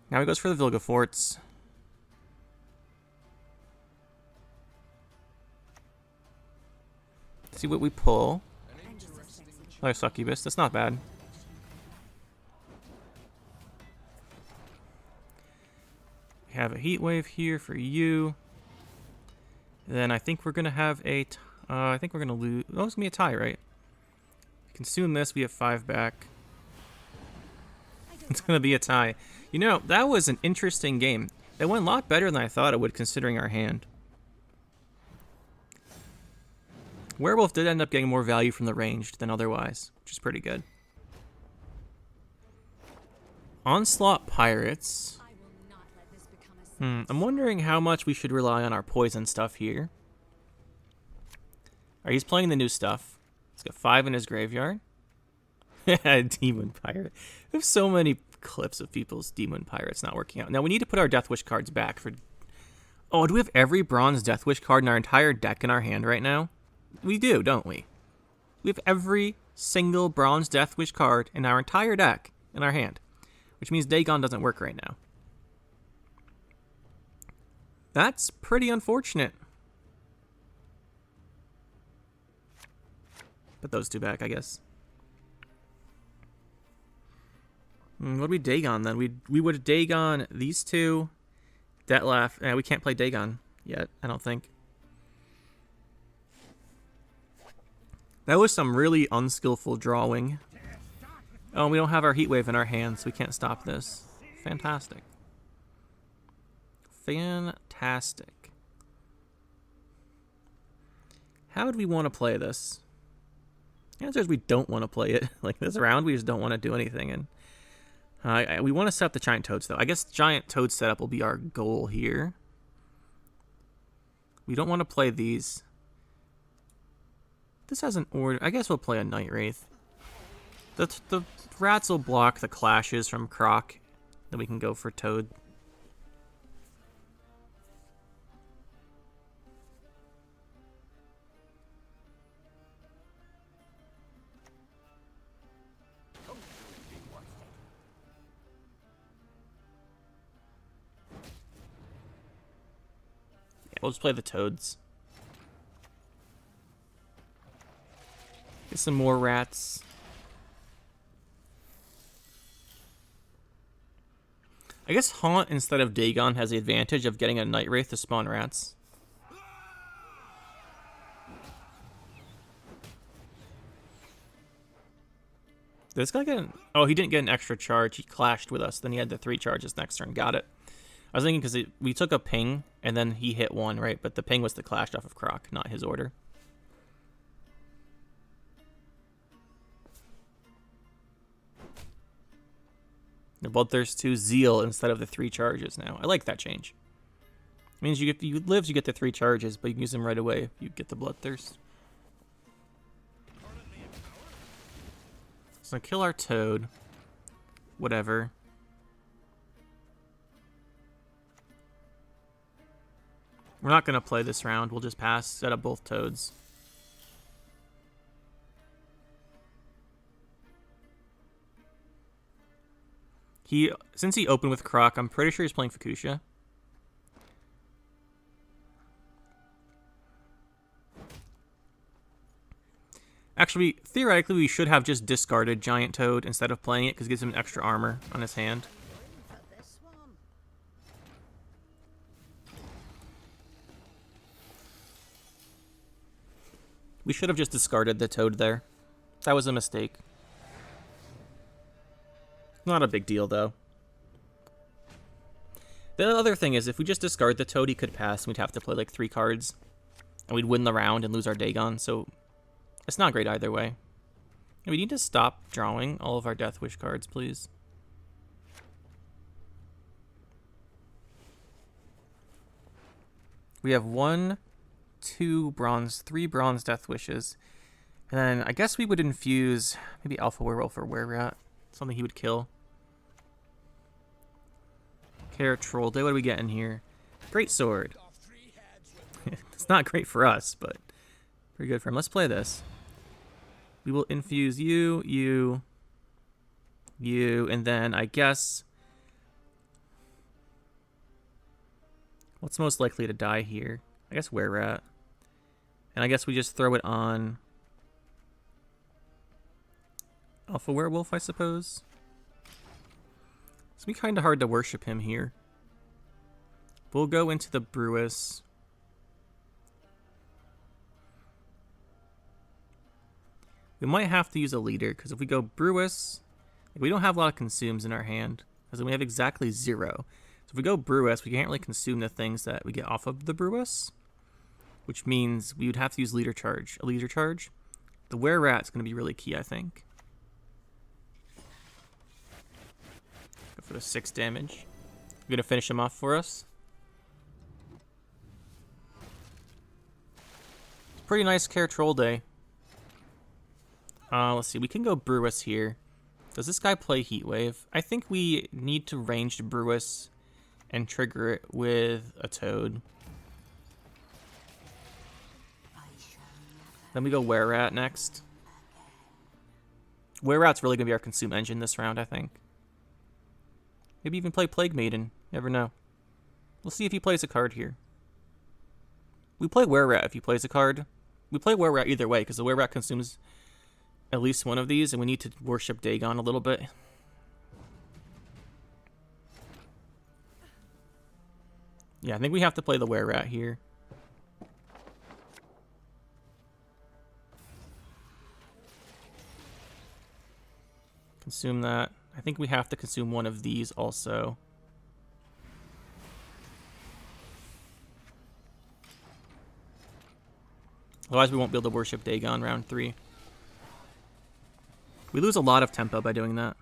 Now he goes for the Vilgefortz. See what we pull. Another Succubus. That's not bad. We have a Heat Wave here for you. Then I think we're gonna have a. I think we're gonna lose. Oh, it's gonna be a tie, right? Consume this. We have 5 back. It's gonna be a tie. You know, that was an interesting game. It went a lot better than I thought it would, considering our hand. Werewolf did end up getting more value from the ranged than otherwise, which is pretty good. Onslaught Pirates. I'm wondering how much we should rely on our poison stuff here. Alright, he's playing the new stuff. He's got 5 in his graveyard. Demon Pirate. There's so many clips of people's Demon Pirates not working out. Now we need to put our Deathwish cards back for... Oh, do we have every bronze Deathwish card in our entire deck in our hand right now? We do, don't we? We have every single bronze Deathwish card in our entire deck in our hand. Which means Dagon doesn't work right now. That's pretty unfortunate. Put those 2 back, I guess. What would we Dagon then? We would Dagon these 2. Detlef. We can't play Dagon yet, I don't think. That was some really unskillful drawing. Oh, we don't have our Heat Wave in our hands, so we can't stop this. Fantastic. Fantastic. How would we want to play this? The answer is we don't want to play it. Like this round, we just don't want to do anything. And we want to set up the Giant Toads, though. I guess Giant Toad setup will be our goal here. We don't want to play these. This has an order. I guess we'll play a Night Wraith. The rats will block the clashes from Croc. Then we can go for Toad. We'll just play the Toads. Get some more rats. I guess Haunt instead of Dagon has the advantage of getting a Night Wraith to spawn rats. This guy get oh, he didn't get an extra charge. He clashed with us. Then he had the 3 charges next turn. Got it. I was thinking because we took a ping, and then he hit 1, right? But the ping was the clash off of Croc, not his order. The Bloodthirst 2 Zeal instead of the 3 charges now. I like that change. It means you lives, you get the 3 charges, but you can use them right away if you get the Bloodthirst. So kill our Toad. Whatever. We're not going to play this round. We'll just pass, set up both Toads. Since he opened with Croc, I'm pretty sure he's playing Fukusha. Actually, theoretically, we should have just discarded Giant Toad instead of playing it because it gives him extra armor on his hand. For this one. We should have just discarded the Toad there. That was a mistake. Not a big deal, though. The other thing is, if we just discard the Toad, he could pass, and we'd have to play like 3 cards. And we'd win the round and lose our Dagon, so it's not great either way. And we need to stop drawing all of our Deathwish cards, please. We have 1, 2 bronze, 3 bronze Deathwishes. And then I guess we would infuse maybe Alpha Werewolf or Wererat. Something he would kill. Care Troll Day. What do we get in here? Great Sword. It's not great for us, but pretty good for him. Let's play this. We will infuse you, you, you, and then I guess... What's most likely to die here? I guess Wererat. And I guess we just throw it on... Alpha Werewolf, I suppose. It's gonna be kind of hard to worship him here. We'll go into the Brewis. We might have to use a leader, because if we go Brewis, we don't have a lot of consumes in our hand, because we have exactly 0. So if we go Brewis, we can't really consume the things that we get off of the Brewis, which means we would have to use leader charge. A leader charge. The Wererat's going to be really key, I think. Go for the 6 damage. You're going to finish him off for us. It's a pretty nice Care Troll Day. Let's see. We can go Brewis here. Does this guy play Heatwave? I think we need to ranged Brewis and trigger it with a Toad. Then we go Wererat next. Wererat's really going to be our consume engine this round, I think. Maybe even play Plague Maiden. Never know. We'll see if he plays a card here. We play Wererat if he plays a card. We play Wererat either way, because the Wererat consumes at least one of these, and we need to worship Dagon a little bit. Yeah, I think we have to play the Wererat here. Consume that. I think we have to consume one of these also. Otherwise, we won't be able to worship Dagon round 3. We lose a lot of tempo by doing that.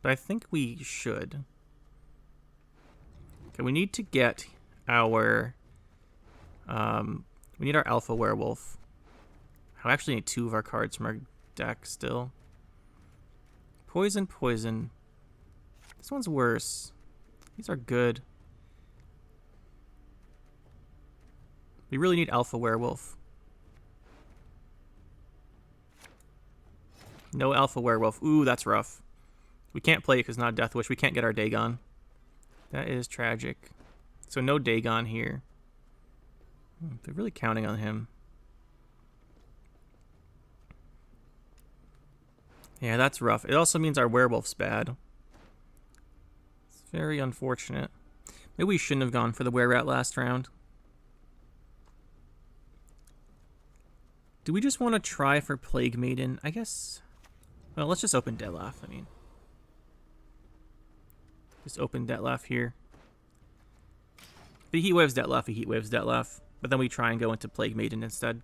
But I think we should. Okay, we need to get our... we need our Alpha Werewolf. I actually need 2 of our cards from our deck still. Poison, poison. This one's worse. These are good. We really need Alpha Werewolf. No Alpha Werewolf. Ooh, that's rough. We can't play it because not Deathwish. We can't get our Dagon. That is tragic. So no Dagon here. They're really counting on him. Yeah, that's rough. It also means our Werewolf's bad. It's very unfortunate. Maybe we shouldn't have gone for the Wererat last round. Do we just want to try for Plague Maiden? I guess... Well, let's just open Detlaf, I mean. Just open Detlaf here. If he Heatwaves Detlaf, he Heatwaves Detlaf. But then we try and go into Plague Maiden instead.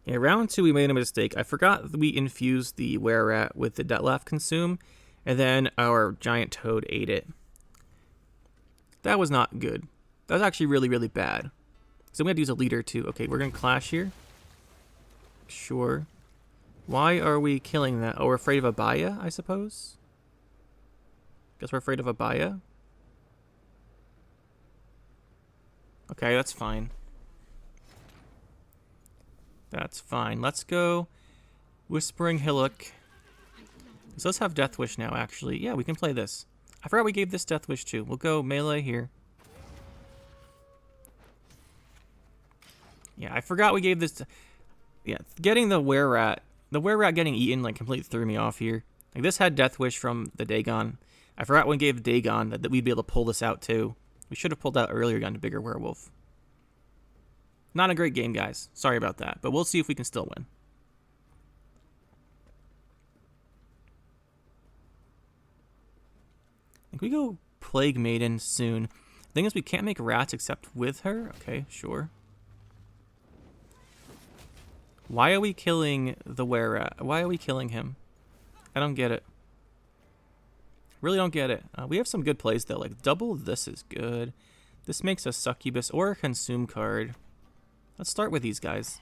Yeah, round 2 we made a mistake. I forgot that we infused the Were-Rat with the Detlef Consume, and then our giant toad ate it. That was not good. That was actually really, really bad. So I'm going to use a leader too. Okay, we're going to clash here. Sure. Why are we killing that? Oh, we're afraid of Abaya, I suppose? Guess we're afraid of Abaya. Okay, that's fine. That's fine. Let's go Whispering Hillock. So let's have Deathwish now, actually. Yeah, we can play this. I forgot we gave this Deathwish too. We'll go melee here. Yeah, I forgot we gave this... Yeah, getting the Were-Rat getting eaten, like, completely threw me off here. Like, this had Deathwish from the Dagon. I forgot when we gave Dagon that we'd be able to pull this out too. We should have pulled out earlier, gotten a bigger werewolf. Not a great game, guys. Sorry about that, but we'll see if we can still win. I think we go Plague Maiden soon. The thing is, we can't make rats except with her. Okay, sure. Why are we killing the Were-Rat? Why are we killing him? I don't get it. Really don't get it. We have some good plays, though. Like, double this is good. This makes a Succubus or a Consume card. Let's start with these guys.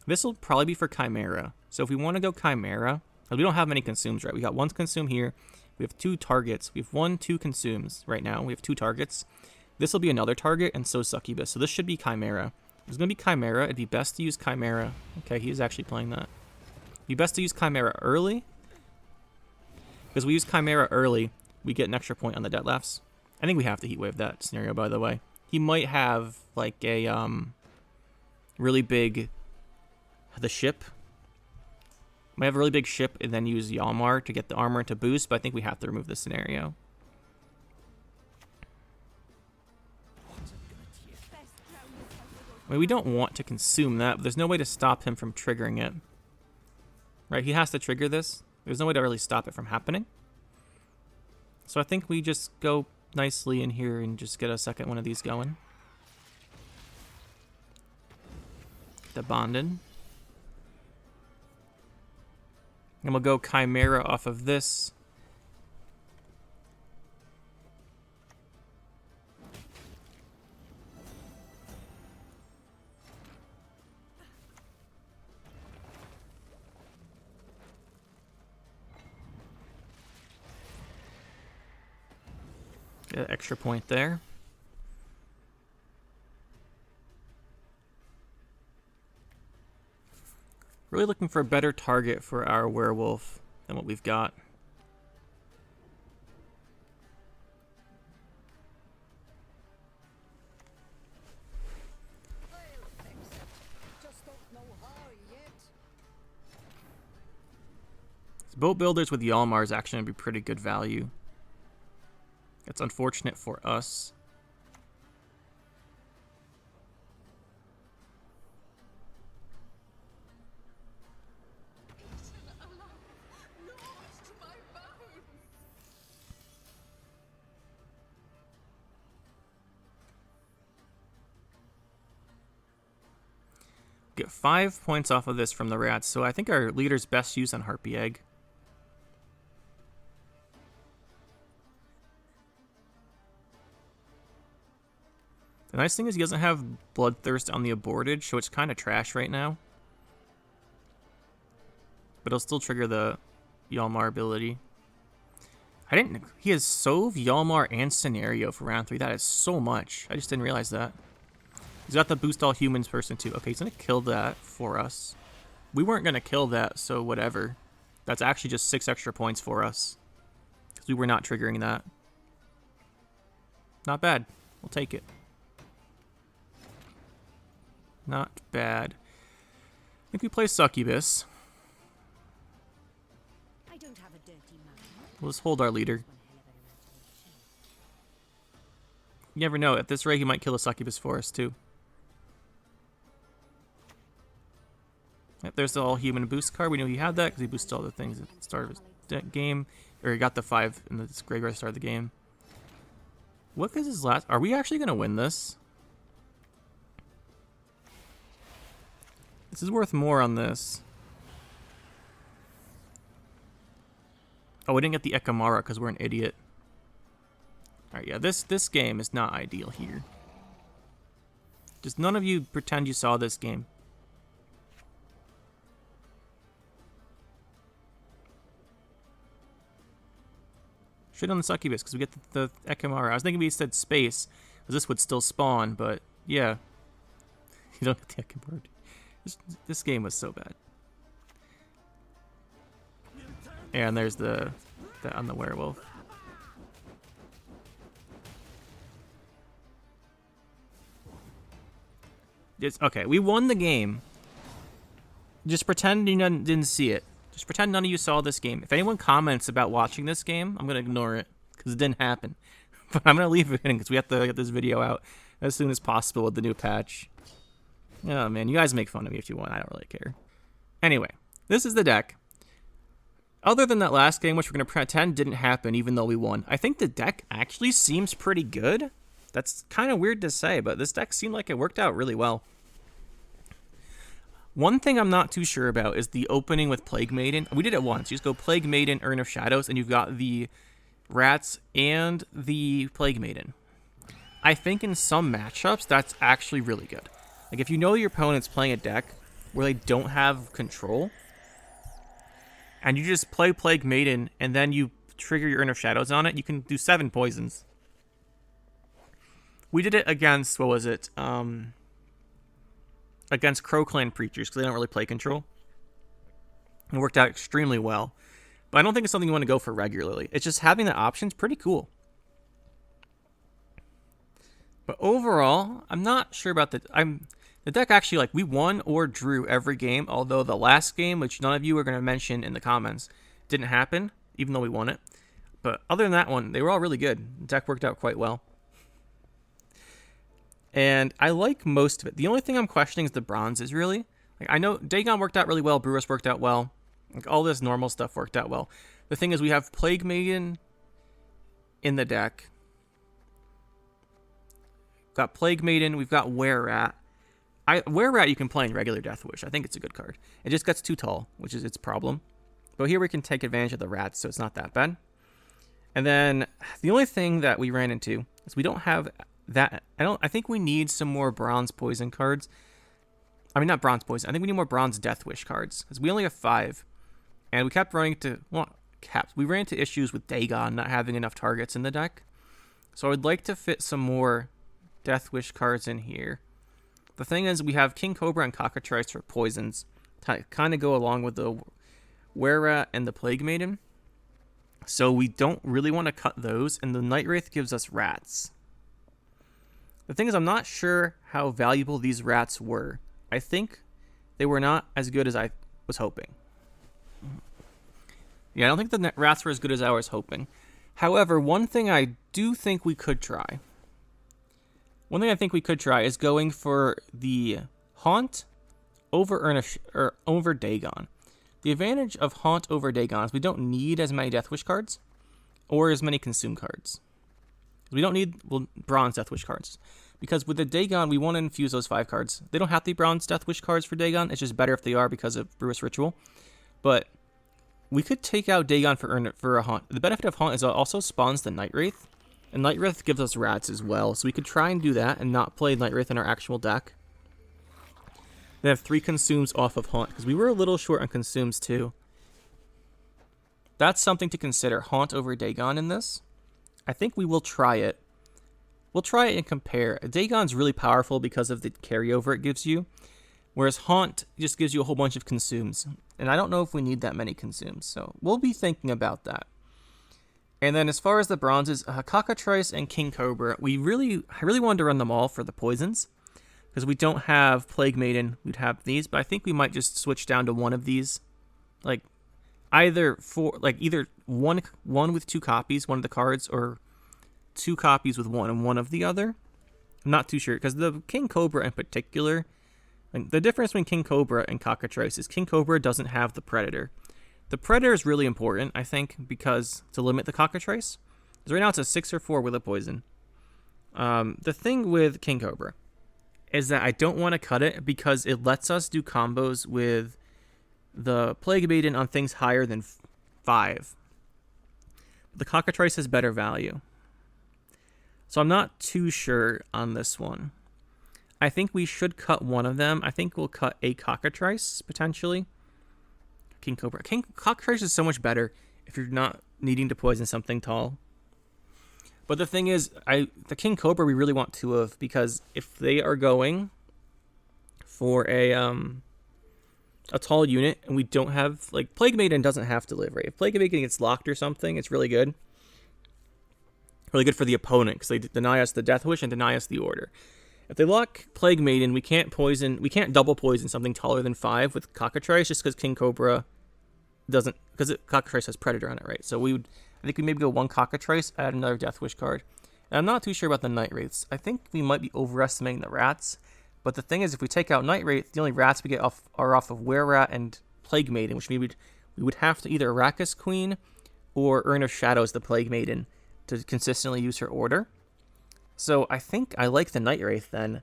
This will probably be for Chimera. So if we want to go Chimera, we don't have many Consumes, right? We got one Consume here. We have 2 targets. We have 2 Consumes right now. We have 2 targets. This will be another target, and so Succubus. So this should be Chimera. It's going to be Chimera. It'd be best to use Chimera. Okay, he's actually playing that. It'd be best to use Chimera early. Because we use Chimera early, we get an extra point on the Detlefs. I think we have to Heat Wave that scenario, by the way. He might have, like, a really big... The ship. Might have a really big ship and then use Yalmar to get the armor to boost, but I think we have to remove this scenario. I mean, we don't want to consume that, but there's no way to stop him from triggering it. Right, he has to trigger this. There's no way to really stop it from happening. So I think we just go nicely in here and just get a second one of these going. The Bonded. And we'll go Chimera off of this. Get an extra point there. Really looking for a better target for our werewolf than what we've got. Boat builders with Yalmar is actually going to be pretty good value. It's unfortunate for us. Get 5 points off of this from the rats, so I think our leader's best use on Harpy Egg. The nice thing is he doesn't have Bloodthirst on the abortage, so it's kind of trash right now. But it'll still trigger the Yalmar ability. He has Sove, Yalmar, and Scenario for round 3. That is so much. I just didn't realize that. He's got the boost all humans person too. Okay, he's going to kill that for us. We weren't going to kill that, so whatever. That's actually just 6 extra points for us. Because we were not triggering that. Not bad. We'll take it. Not bad. I think we play Succubus. I don't have a dirty mind. We'll just hold our leader. You never know. At this rate, he might kill a Succubus for us, too. Yep, there's the all-human boost card. We knew he had that because he boosted all the things at the start of his game. Or he got the 5 in the graveyard start of the game. What is his last... Are we actually going to win this? This is worth more on this. Oh, we didn't get the Ekamara because we're an idiot. Alright, yeah, this game is not ideal here. Just none of you pretend you saw this game. Shit on the succubus because we get the Ekamara. I was thinking we said space because this would still spawn, but yeah. You don't get the Ekamara. This game was so bad. And there's the on the werewolf. Okay, we won the game. Just pretend you didn't see it. Just pretend none of you saw this game. If anyone comments about watching this game, I'm gonna ignore it because it didn't happen. But I'm gonna leave it in because we have to get this video out as soon as possible with the new patch. Oh man, you guys make fun of me if you want. I don't really care. Anyway, this is the deck. Other than that last game, which we're gonna pretend didn't happen, even though we won, I think the deck actually seems pretty good. That's kind of weird to say, but this deck seemed like it worked out really well. One thing I'm not too sure about is the opening with Plague Maiden. We did it once. You just go Plague Maiden, Urn of Shadows, and you've got the Rats and the Plague Maiden. I think in some matchups, that's actually really good. Like, if you know your opponent's playing a deck where they don't have control, and you just play Plague Maiden, and then you trigger your Urn of Shadows on it, you can do 7 poisons. We did it against, what was it? Against Crow Clan Preachers, because they don't really play control. It worked out extremely well. But I don't think it's something you want to go for regularly. It's just having the options pretty cool. But overall, I'm not sure about the deck actually, like, we won or drew every game, although the last game, which none of you are going to mention in the comments, didn't happen, even though we won it. But other than that one, they were all really good. The deck worked out quite well. And I like most of it. The only thing I'm questioning is the bronzes, really. Like, I know Dagon worked out really well, Brewers worked out well. Like, all this normal stuff worked out well. The thing is, we have Plague Maiden in the deck. Got Plague Maiden, we've got Were-Rat. Were-Rat you can play in regular Deathwish. I think it's a good card. It just gets too tall, which is its problem. But here we can take advantage of the rats, so it's not that bad. And then the only thing that we ran into is we don't have that. I think we need some more bronze poison cards. I mean, not bronze poison. I think we need more bronze Deathwish cards because we only have 5, and we kept running into we ran into issues with Dagon not having enough targets in the deck. So I would like to fit some more Deathwish cards in here. The thing is, we have King Cobra and Cockatrice for poisons to kind of go along with the Were-Rat and the Plague Maiden. So we don't really want to cut those, and the Night Wraith gives us rats. The thing is, I'm not sure how valuable these rats were. I think they were not as good as I was hoping. Yeah, I don't think the rats were as good as I was hoping. However, one thing I do think we could try. One thing I think we could try is going for the Haunt over over Dagon. The advantage of Haunt over Dagon is we don't need as many Deathwish cards or as many Consume cards. We don't need bronze Deathwish cards. Because with the Dagon, we want to infuse those 5 cards. They don't have to be bronze Deathwish cards for Dagon. It's just better if they are because of Brewis Ritual. But we could take out Dagon for a Haunt. The benefit of Haunt is it also spawns the Night Wraith. And Night Wraith gives us rats as well. So we could try and do that and not play Night Wraith in our actual deck. They have 3 Consumes off of Haunt. Because we were a little short on Consumes too. That's something to consider. Haunt over Dagon in this. I think we will try it. We'll try it and compare. Dagon's really powerful because of the carryover it gives you, whereas Haunt just gives you a whole bunch of Consumes. And I don't know if we need that many Consumes, so we'll be thinking about that. And then as far as the bronzes, Cockatrice and King Cobra, I really wanted to run them all for the poisons, because we don't have Plague Maiden. We'd have these, but I think we might just switch down to one of these, like either one with 2 copies, one of the cards, or 2 copies with one and one of the other. I'm not too sure, because the King Cobra in particular, like, the difference between King Cobra and Cockatrice is King Cobra doesn't have the Predator. The Predator is really important, I think, because to limit the Cockatrice. Because right now it's a 6 or 4 with a poison. The thing with King Cobra is that I don't want to cut it because it lets us do combos with the Plague Maiden on things higher than 5. The Cockatrice has better value. So I'm not too sure on this one. I think we should cut one of them. I think we'll cut a Cockatrice, potentially. King Cobra. Cockatrice is so much better if you're not needing to poison something tall. But the thing is, the King Cobra we really want 2 of, because if they are going for a tall unit and we don't have, like, Plague Maiden doesn't have to live, right? If Plague Maiden gets locked or something, it's really good. Really good for the opponent because they deny us the Deathwish and deny us the Order. If they lock Plague Maiden, we can't double poison something taller than 5 with Cockatrice just because King Cobra doesn't, because Cockatrice has Predator on it, right? So I think we maybe go 1 Cockatrice, add another Deathwish card. And I'm not too sure about the Night Wraiths. I think we might be overestimating the rats, but the thing is, if we take out Night Wraith, the only rats we get are off of Were-Rat and Plague Maiden, which maybe we would have to either Arrakis Queen or Urn of Shadows the Plague Maiden to consistently use her Order. So I think I like the Night Wraith then.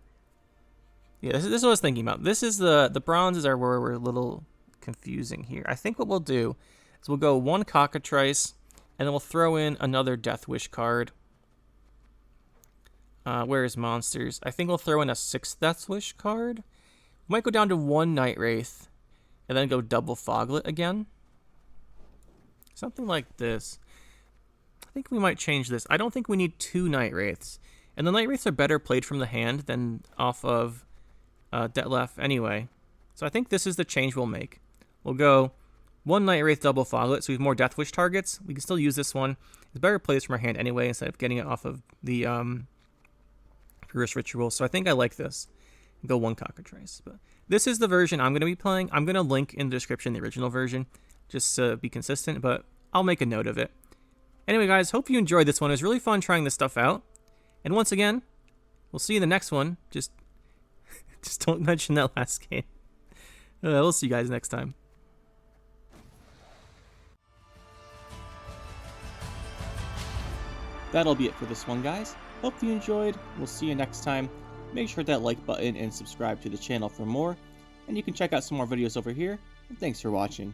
Yeah, this is what I was thinking about. This is the bronzes are where we're a little confusing here. I think what we'll do is we'll go 1 Cockatrice, and then we'll throw in another Deathwish card. Where's monsters? I think we'll throw in a 6th Deathwish card. We might go down to 1 Night Wraith, and then go double Foglet again. Something like this. I think we might change this. I don't think we need 2 Night Wraiths. And the Night Wraiths are better played from the hand than off of Detlef anyway. So I think this is the change we'll make. We'll go 1 Night Wraith double Foglet, so we have more Deathwish targets. We can still use this one. It's better plays from our hand anyway, instead of getting it off of the Purist Ritual. So I think I like this. Go 1 Cockatrice. But this is the version I'm going to be playing. I'm going to link in the description the original version, just to be consistent, but I'll make a note of it. Anyway, guys, hope you enjoyed this one. It was really fun trying this stuff out. And once again, we'll see you in the next one. Just don't mention that last game. We'll see you guys next time. That'll be it for this one, guys. Hope you enjoyed. We'll see you next time. Make sure to hit that like button and subscribe to the channel for more. And you can check out some more videos over here. And thanks for watching.